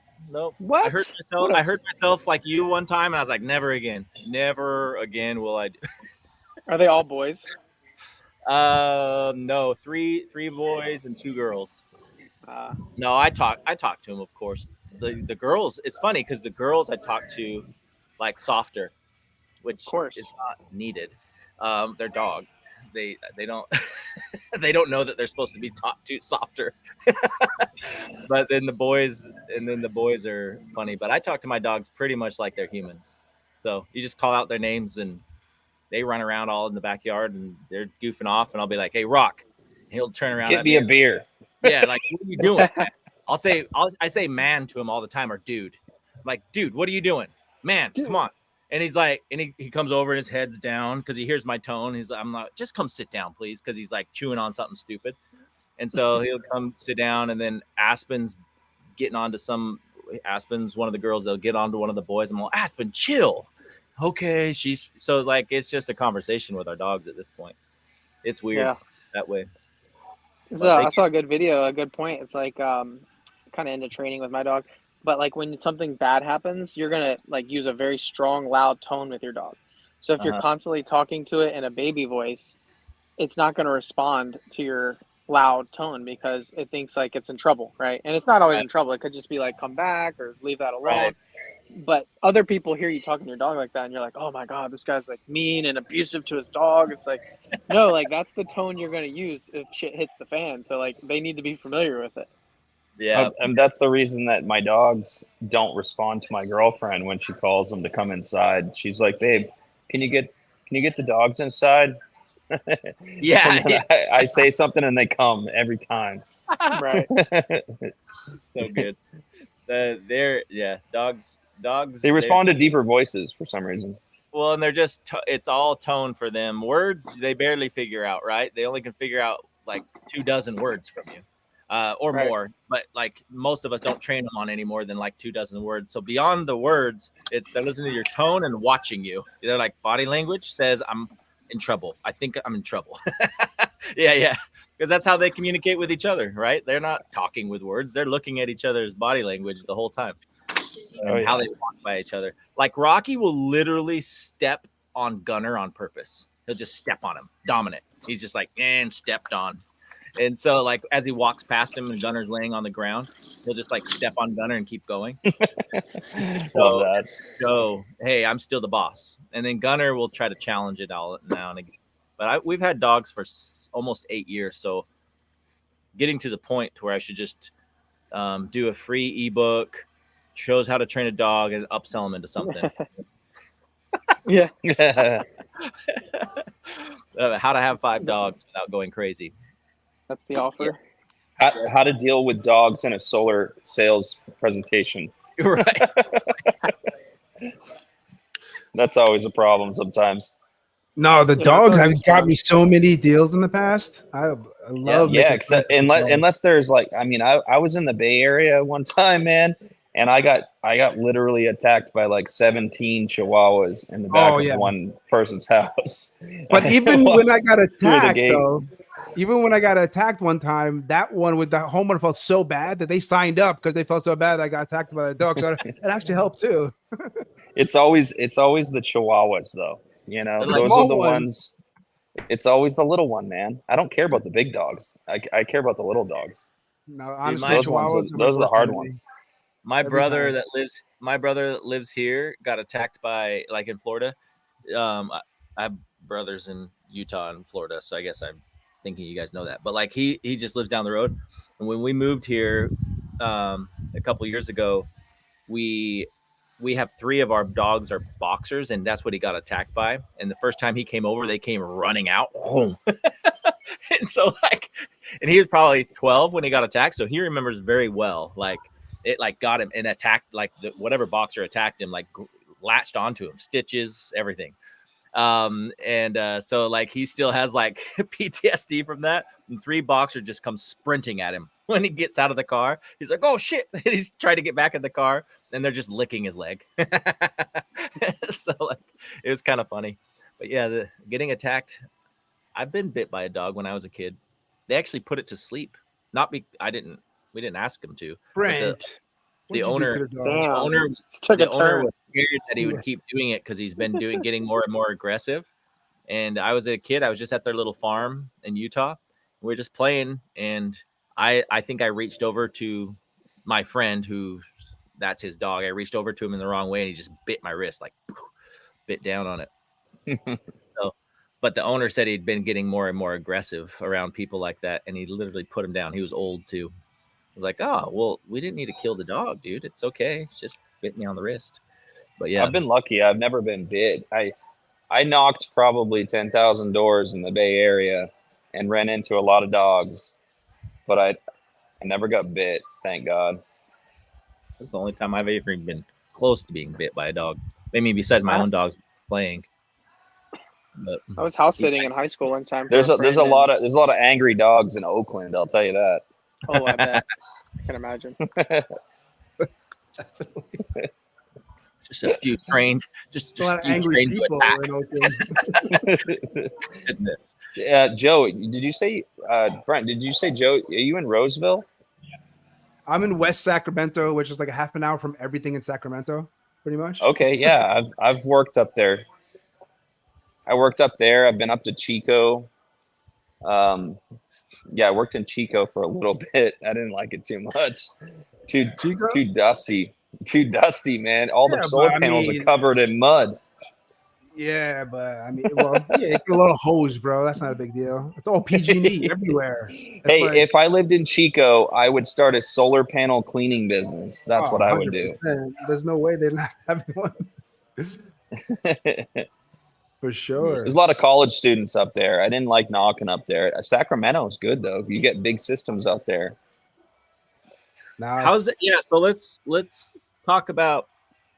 What? I heard myself like you one time, and I was like, never again will I do. Are they all boys? No, three boys and 2 girls. No, I talk to them, of course. The girls, it's funny because the girls I talk to like softer, which is not needed. They're dog. They don't they don't know that they're supposed to be talked to softer. But then the boys are funny. But I talk to my dogs pretty much like they're humans. So you just call out their names and they run around all in the backyard and they're goofing off, and I'll be like, "Hey, Rock," and he'll turn around. Get me a beer. Yeah, like, what are you doing? I say man to him all the time, or dude. I'm like, dude, what are you doing? Man, come on. And he's like, and he comes over and his head's down because he hears my tone. He's like, I'm not, just come sit down, please, because he's like chewing on something stupid. And so he'll come sit down, and then Aspen's one of the girls, they'll get onto one of the boys, and I'm like, Aspen, chill. Okay, so like, it's just a conversation with our dogs at this point. It's weird that way. I saw a good video, a good point. It's like kind of into training with my dog, but like when something bad happens, you're gonna like use a very strong, loud tone with your dog. So if you're constantly talking to it in a baby voice, it's not going to respond to your loud tone because it thinks like it's in trouble, right? And it's not always in trouble. It could just be like, come back or leave that alone. Right. But other people hear you talking to your dog like that, and you're like, oh my God, this guy's like mean and abusive to his dog. It's like, no, like that's the tone you're going to use if shit hits the fan. So like they need to be familiar with it. Yeah. And that's the reason that my dogs don't respond to my girlfriend when she calls them to come inside. She's like, babe, can you get the dogs inside? Yeah. I say something and they come every time. Right. So good. Dogs. They respond to deeper voices for some reason. Well, and they're just, it's all tone for them. Words, they barely figure out, right? They only can figure out like 24 words from you. or Right. more. But like most of us don't train them on any more than like 24 words. So beyond the words, they're listening to your tone and watching you. They're like body language says, I'm in trouble. I think I'm in trouble. Yeah. Because that's how they communicate with each other, right? They're not talking with words. They're looking at each other's body language the whole time and how they walk by each other. Like Rocky will literally step on Gunner on purpose. He'll just step on him, dominant. He's just like, and stepped on. And so, like, as he walks past him and Gunner's laying on the ground, he'll just like step on Gunner and keep going. Love that. So, hey, I'm still the boss. And then Gunner will try to challenge it all now and again. But we've had dogs for almost 8 years. So, getting to the point to where I should just do a free ebook, shows how to train a dog, and upsell him into something. Yeah. How to have 5 dogs without going crazy. That's the offer. How to deal with dogs in a solar sales presentation. Right. That's always a problem sometimes. No, the Yeah, dogs those have are got fun. me so many deals in the past. I love Yeah, making except friends with dogs. unless there's like, I mean, I was in the Bay Area one time, man, and I got literally attacked by like 17 chihuahuas in the back Oh, of yeah. one person's house. But I even when I walked got through the attacked, gate. though, even when I got attacked one time, that one with the homeowner felt so bad that they signed up because they felt so bad I got attacked by the dog. So it actually helped too. It's always the chihuahuas though. You know, The those are small the ones. ones. It's always the little one, man. I don't care about the big dogs. I care about the little dogs. No, honestly, my- Those ones, chihuahuas are those are the worst hard enemy. ones. My Every brother time. that lives here got attacked by, like, in Florida. I have brothers in Utah and Florida, so I guess I'm thinking you guys know that. But like he just lives down the road. And when we moved here a couple years ago, we have 3 of our dogs are boxers, and that's what he got attacked by. And the first time he came over, they came running out. And so and he was probably 12 when he got attacked, so he remembers very well. Like it like got him and attacked, like whatever boxer attacked him, like latched onto him, stitches, everything. So like he still has like PTSD from that. And 3 boxers just come sprinting at him when he gets out of the car. He's like, oh shit. And he's trying to get back in the car, and they're just licking his leg. So like it was kind of funny. But yeah, getting attacked. I've been bit by a dog when I was a kid. They actually put it to sleep. We didn't ask him to. Brent, The what'd you do owner, to the dog? Damn. the owner, This took a the owner turn. was scared that he would keep doing it because he's been getting more and more aggressive. And I was a kid. I was just at their little farm in Utah. We were just playing, and I think I reached over to my friend that's his dog. I reached over to him in the wrong way, and he just bit my wrist, like bit down on it. But the owner said he'd been getting more and more aggressive around people like that, and he literally put him down. He was old too. I was like, oh, well, we didn't need to kill the dog, dude. It's okay. It's just bit me on the wrist. But yeah, I've been lucky. I've never been bit. I knocked probably 10,000 doors in the Bay Area and ran into a lot of dogs, but I never got bit. Thank God. that's the only time I've ever been close to being bit by a dog. Maybe besides my own dogs playing. But I was house sitting in high school one time. There's a lot of angry dogs in Oakland. I'll tell you that. Oh, I bet. I can imagine. just a few trained, just A lot of few angry trained to people attack. in Oakland. Goodness. Joe, did you say Brent? Did you say Joe? Are you in Roseville? I'm in West Sacramento, which is like a half an hour from everything in Sacramento, pretty much. Okay, yeah, I've worked up there. I worked up there. I've been up to Chico. Yeah, I worked in Chico for a little bit. I didn't like it too much. Too dusty. Too dusty, man. All the solar panels are covered in mud. Yeah, but I mean, well, yeah, it's a little hose, bro. That's not a big deal. It's all PG&E everywhere. Hey, if I lived in Chico, I would start a solar panel cleaning business. That's what I would do. 100%. There's no way they're not having one. For sure. There's a lot of college students up there. I didn't like knocking up there. Sacramento is good though. You get big systems out there. How's it? Yeah. So let's talk about,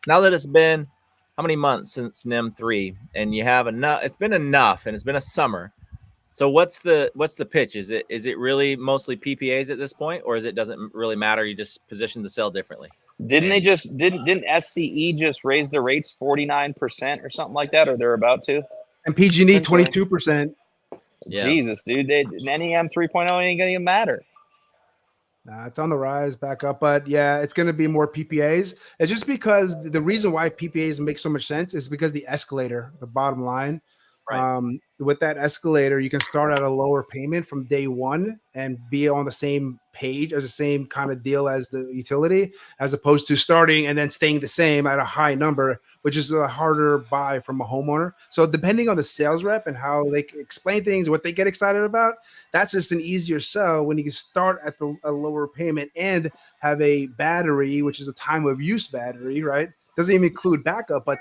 now that it's been how many months since NEM 3, and you have enough. It's been enough, and it's been a summer. So what's the pitch? Is it really mostly PPAs at this point, or doesn't really matter? You just position the cell differently. Didn't SCE just raise the rates 49% or something like that, or they're about to? And PG&E 22%. Yeah. Jesus, dude, NEM 3.0 ain't gonna even matter. Nah, it's on the rise back up, but yeah, it's going to be more PPAs. It's just because the reason why PPAs make so much sense is because the escalator, the bottom line. Right. With that escalator, you can start at a lower payment from day one and be on the same page as the same kind of deal as the utility, as opposed to starting and then staying the same at a high number, which is a harder buy from a homeowner. So depending on the sales rep and how they explain things, what they get excited about, that's just an easier sell when you can start at a lower payment and have a battery, which is a time of use battery, right? Doesn't even include backup, but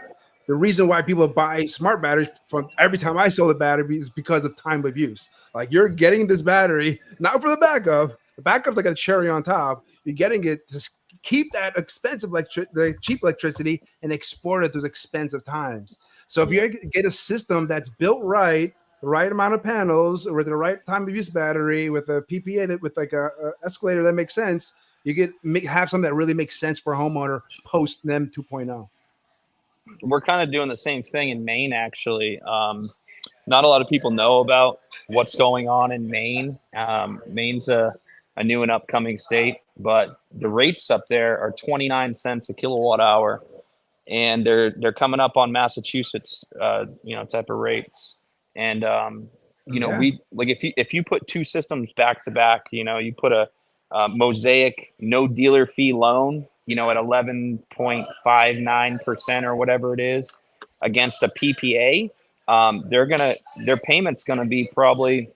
the reason why people buy smart batteries from every time I sell the battery is because of time of use. Like, you're getting this battery not for the backup. The backup's like a cherry on top. You're getting it to keep that expensive the cheap electricity and export it those expensive times. So if you get a system that's built right, the right amount of panels with the right time of use battery with a PPA with like a escalator that makes sense, you have something that really makes sense for a homeowner post NEM 2.0. We're kind of doing the same thing in Maine, actually. Not a lot of people know about what's going on in Maine. Maine's a new and upcoming state, but the rates up there are 29 cents a kilowatt hour, and they're coming up on Massachusetts, type of rates. And we like if you put two systems back to back, you put a Mosaic no dealer fee loan, at 11.59% or whatever it is against a PPA, their payment's gonna be probably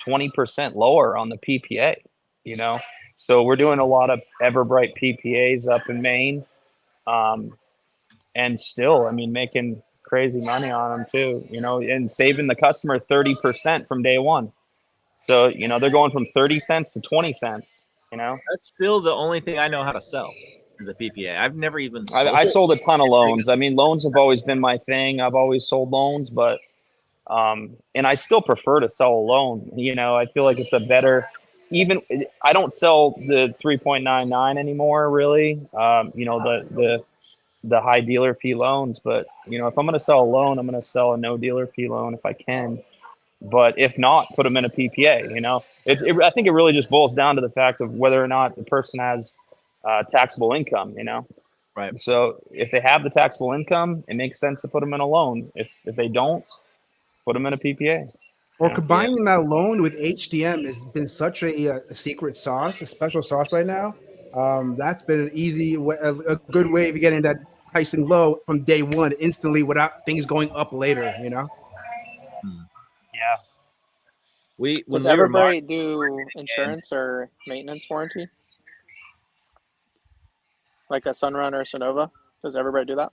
20% lower on the PPA, So we're doing a lot of Everbright PPAs up in Maine, and still, making crazy money on them too, and saving the customer 30% from day one. So, they're going from 30 cents to 20 cents, That's still the only thing I know how to sell is a PPA. I've never even sold I sold a ton of loans. Loans have always been my thing. I've always sold loans, but and I still prefer to sell a loan. I feel like it's a better, I don't sell the 3.99 anymore, really. The high dealer fee loans, but if I'm going to sell a loan, I'm going to sell a no dealer fee loan if I can. But if not, put them in a PPA. I think it really just boils down to the fact of whether or not the person has taxable income. Right. So if they have the taxable income, it makes sense to put them in a loan. If they don't, put them in a PPA. Or combining that loan with HDM has been such a secret sauce, a special sauce right now. That's been an easy way, a good way of getting that pricing low from day one instantly without things going up later. Yeah. Does Everbright do insurance or maintenance warranty? Like a Sunrun or a Sonova? Does Everbright do that?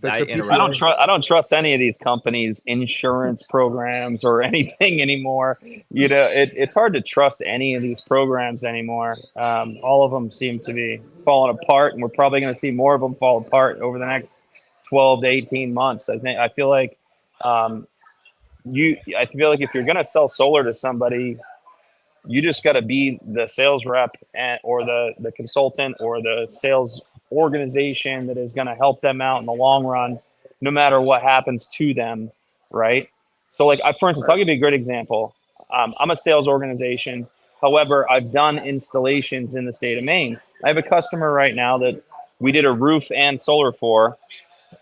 I don't trust any of these companies' insurance programs or anything anymore. It's hard to trust any of these programs anymore. All of them seem to be falling apart, and we're probably going to see more of them fall apart over the next 12 to 18 months. I feel like if you're going to sell solar to somebody, you just got to be the sales rep or the consultant or the sales organization that is going to help them out in the long run, no matter what happens to them, right? So, for instance, I'll give you a great example. I'm a sales organization. However, I've done installations in the state of Maine. I have a customer right now that we did a roof and solar for.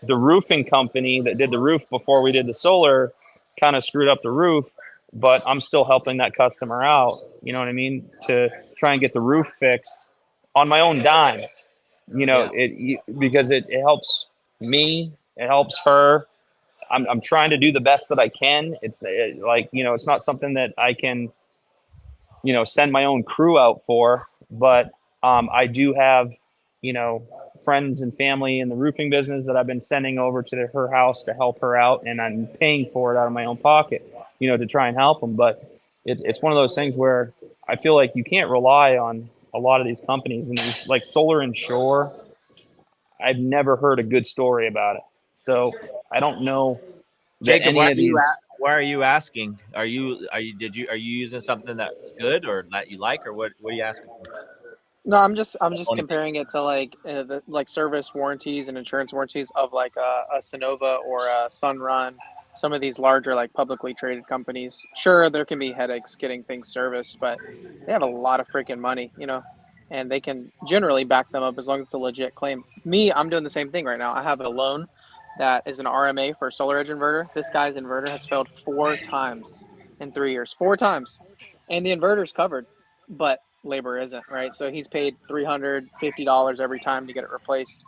The roofing company that did the roof before we did the solar kind of screwed up the roof, but I'm still helping that customer out, to try and get the roof fixed on my own dime, because it helps me, it helps her. I'm trying to do the best that I can. It's it's not something that I can, send my own crew out for, but I do have, friends and family in the roofing business that I've been sending over to her house to help her out, and I'm paying for it out of my own pocket, to try and help them. But it's one of those things where I feel like you can't rely on a lot of these companies, and these, like Solar and Shore, I've never heard a good story about it. So I don't know that Jacob, any of these. why are you asking? Are you using something that's good or that you like, or what are you asking for? No, I'm just Only- comparing it to like the like service warranties and insurance warranties of like a Sonova or a Sunrun. Some of these larger like publicly traded companies. Sure, there can be headaches getting things serviced, but they have a lot of freaking money, and they can generally back them up as long as it's a legit claim. Me, I'm doing the same thing right now. I have a loan that is an RMA for a solar edge inverter. This guy's inverter has failed 4 times in 3 years. 4 times. And the inverter's covered, but labor isn't, right? So he's paid $350 every time to get it replaced.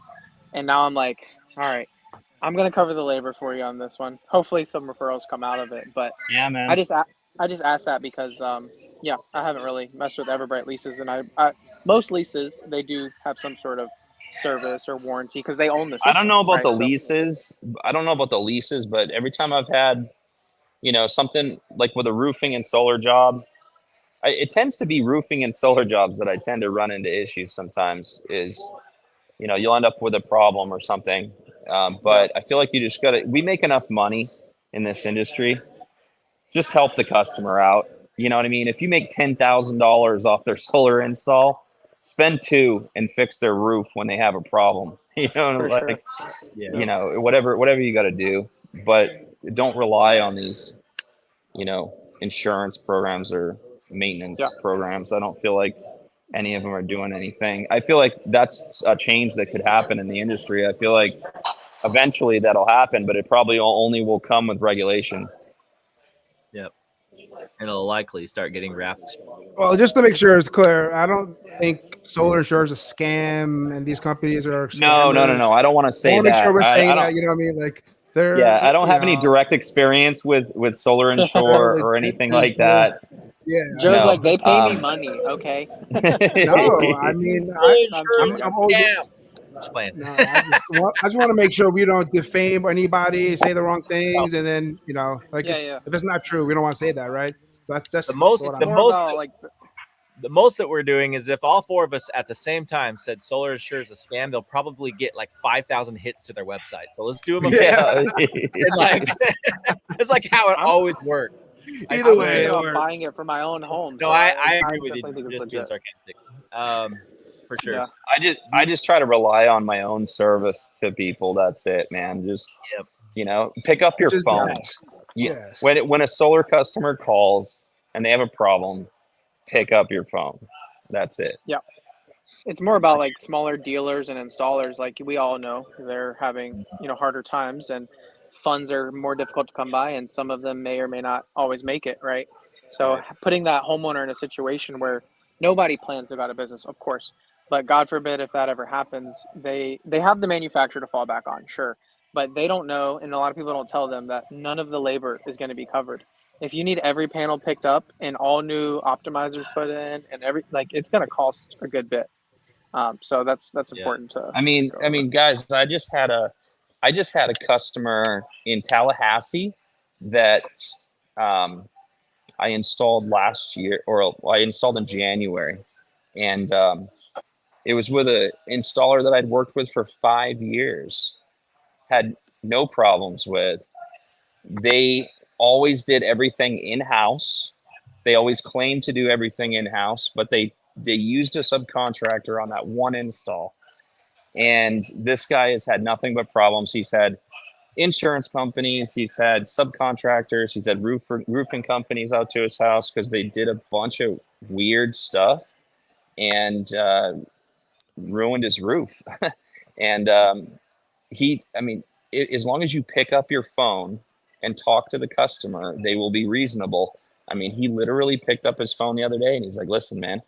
And now I'm like, all right, I'm going to cover the labor for you on this one. Hopefully some referrals come out of it. But Yeah, man. I just asked that because, yeah, I haven't really messed with Everbright leases. And I most leases, they do have some sort of service or warranty because they own the system. I don't know about right? the leases. I don't know about the leases, but every time I've had, something like with a roofing and solar job, it tends to be roofing and solar jobs that I tend to run into issues sometimes is, you'll end up with a problem or something. But I feel like you just we make enough money in this industry. Just help the customer out. You know what I mean? If you make $10,000 off their solar install, spend $2,000 and fix their roof when they have a problem. Whatever you got to do, but don't rely on these, insurance programs or maintenance programs. I don't feel like any of them are doing anything. I feel like that's a change that could happen in the industry. I feel like eventually that'll happen, but it probably only will come with regulation. Yep. And it'll likely start getting wrapped. Well, just to make sure it's clear, I don't think solar insurance is a scam, and these companies are scammers. No. I don't want to say that. Make sure we're saying that. You know what I mean? Like, I don't have any direct experience with solar insure or anything like that. Yeah, Joe's like, they pay me money, okay? No, I mean, I'm always. No, I just want to make sure we don't defame anybody, say the wrong things, and then if it's not true, we don't want to say that, right? So that's the most that we're doing is if all 4 of us at the same time said solar insure is a scam, they'll probably get like 5,000 hits to their website. So let's do them. It's like how it always works. Either way, I'm buying it for my own home. No, so I agree with you. Just being sarcastic. For sure. Yeah. I just try to rely on my own service to people. That's it, man. Just pick up your phone. Nice. Yes. When a solar customer calls and they have a problem, pick up your phone. That's it. Yeah. It's more about like smaller dealers and installers. Like we all know they're having, harder times and funds are more difficult to come by, and some of them may or may not always make it, right? So putting that homeowner in a situation where nobody plans to go out of business, of course, but God forbid if that ever happens, they have the manufacturer to fall back on, sure, but they don't know, and a lot of people don't tell them that none of the labor is going to be covered. If you need every panel picked up and all new optimizers put in and it's going to cost a good bit. So that's important to. I mean, guys, I just had a customer in Tallahassee that I installed last year, or I installed in January, and it was with an installer that I'd worked with for 5 years, had no problems with. They always did everything in-house. They always claimed to do everything in-house, but they used a subcontractor on that one install. And this guy has had nothing but problems. He's had insurance companies, he's had subcontractors, he's had roofing companies out to his house because they did a bunch of weird stuff and ruined his roof. And as long as you pick up your phone and talk to the customer, they will be reasonable. I mean, he literally picked up his phone the other day and he's like, listen, man,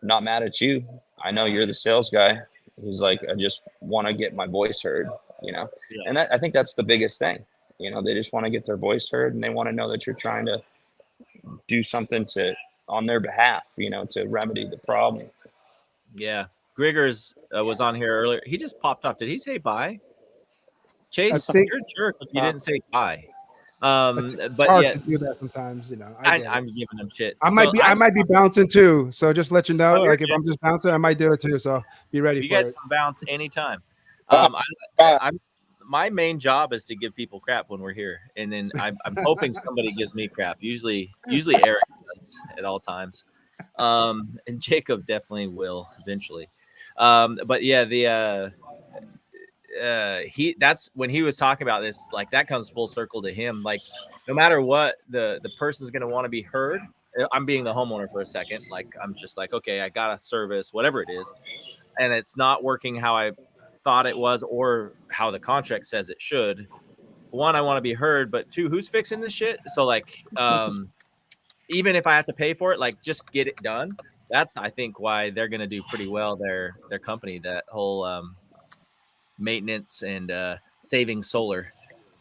not mad at you. I know you're the sales guy. He's like, I just want to get my voice heard, And I think that's the biggest thing. They just want to get their voice heard and they want to know that you're trying to do something on their behalf, to remedy the problem. Yeah. Griggers was on here earlier. He just popped off. Did he say bye? Chase, you're a jerk if you didn't say bye. It's hard to do that sometimes, I'm giving him shit. I might be bouncing too, so just let you know. Like if I'm just bouncing, I might do it too. So be ready. You guys can bounce anytime. My my main job is to give people crap when we're here, and then I'm hoping somebody gives me crap. Usually Eric does at all times, and Jacob definitely will eventually. But yeah, that's when he was talking about this, like that comes full circle to him. Like no matter what, the person's going to want to be heard. I'm being the homeowner for a second. Like I'm just like, okay, I got a service, whatever it is, and it's not working how I thought it was or how the contract says it should. One, I want to be heard, but two, who's fixing this shit? So like, even if I have to pay for it, like just get it done. That's I think why they're going to do pretty well. Their company, that whole maintenance and saving solar,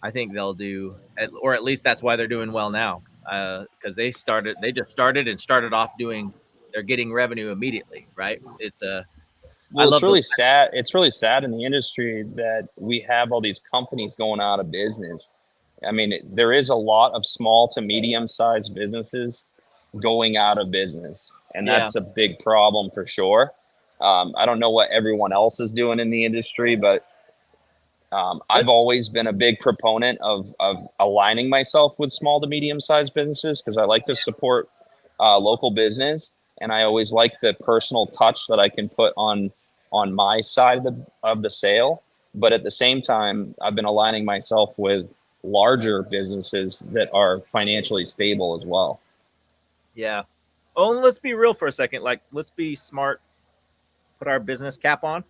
I think they'll do, or at least that's why they're doing well now, because they just started off doing, they're getting revenue immediately, right? It's it's really sad. It's really sad in the industry that we have all these companies going out of business. I mean, there is a lot of small to medium sized businesses going out of business, and that's a big problem for sure. I don't know what everyone else is doing in the industry, but I've always been a big proponent of aligning myself with small to medium sized businesses because I like to support local business, and I always like the personal touch that I can put on my side of the sale. But at the same time, I've been aligning myself with larger businesses that are financially stable as well. Yeah. Oh, and let's be real for a second. Like, let's be smart. Put our business cap on.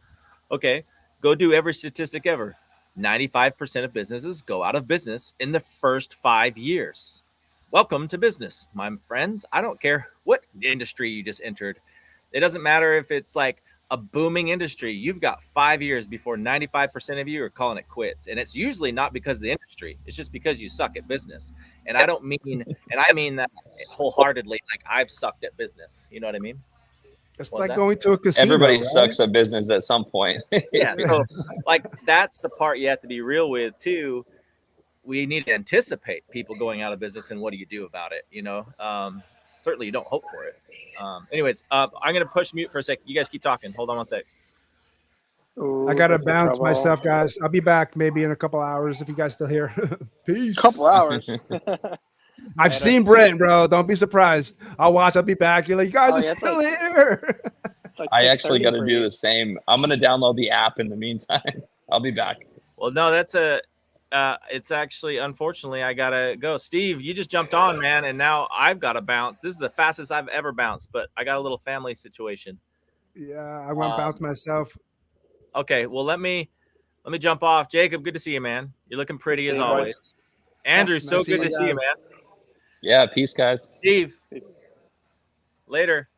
Okay. Go do every statistic ever. 95% of businesses go out of business in the first 5 years. Welcome to business, my friends. I don't care what industry you just entered. It doesn't matter if it's like a booming industry. You've got 5 years before 95% of you are calling it quits. And it's usually not because of the industry. It's just because you suck at business. And I don't mean, and I mean that wholeheartedly. Like I've sucked at business. You know what I mean? It's like going to a casino. Everybody right? sucks at business at some point. Yeah. So like that's the part you have to be real with too. We need to anticipate people going out of business, and what do you do about it? You know, certainly you don't hope for it. Anyways, I'm going to push mute for a second. You guys keep talking. Hold on one sec. Ooh, I got to that's bounce trouble. myself, guys. I'll be back maybe in a couple hours if you guys still here. Peace. Couple hours. I've seen Brent, bro. Don't be surprised. I'll watch. I'll be back. You're like, you guys are still here. It's like I actually 6:30 got to for do you. the same. I'm going to download the app in the meantime. I'll be back. Well, no, that's it's actually, unfortunately, I gotta go. Steve, you just jumped on, man, and now I've got to bounce. This is the fastest I've ever bounced, but I got a little family situation. Yeah, I want to bounce myself. Okay, well let me jump off. Jacob, good to see you, man. You're looking pretty as you, always. boys. Andrew, Nice so to see good you to see you, guys. man. Yeah, peace, guys. Steve, Peace. later.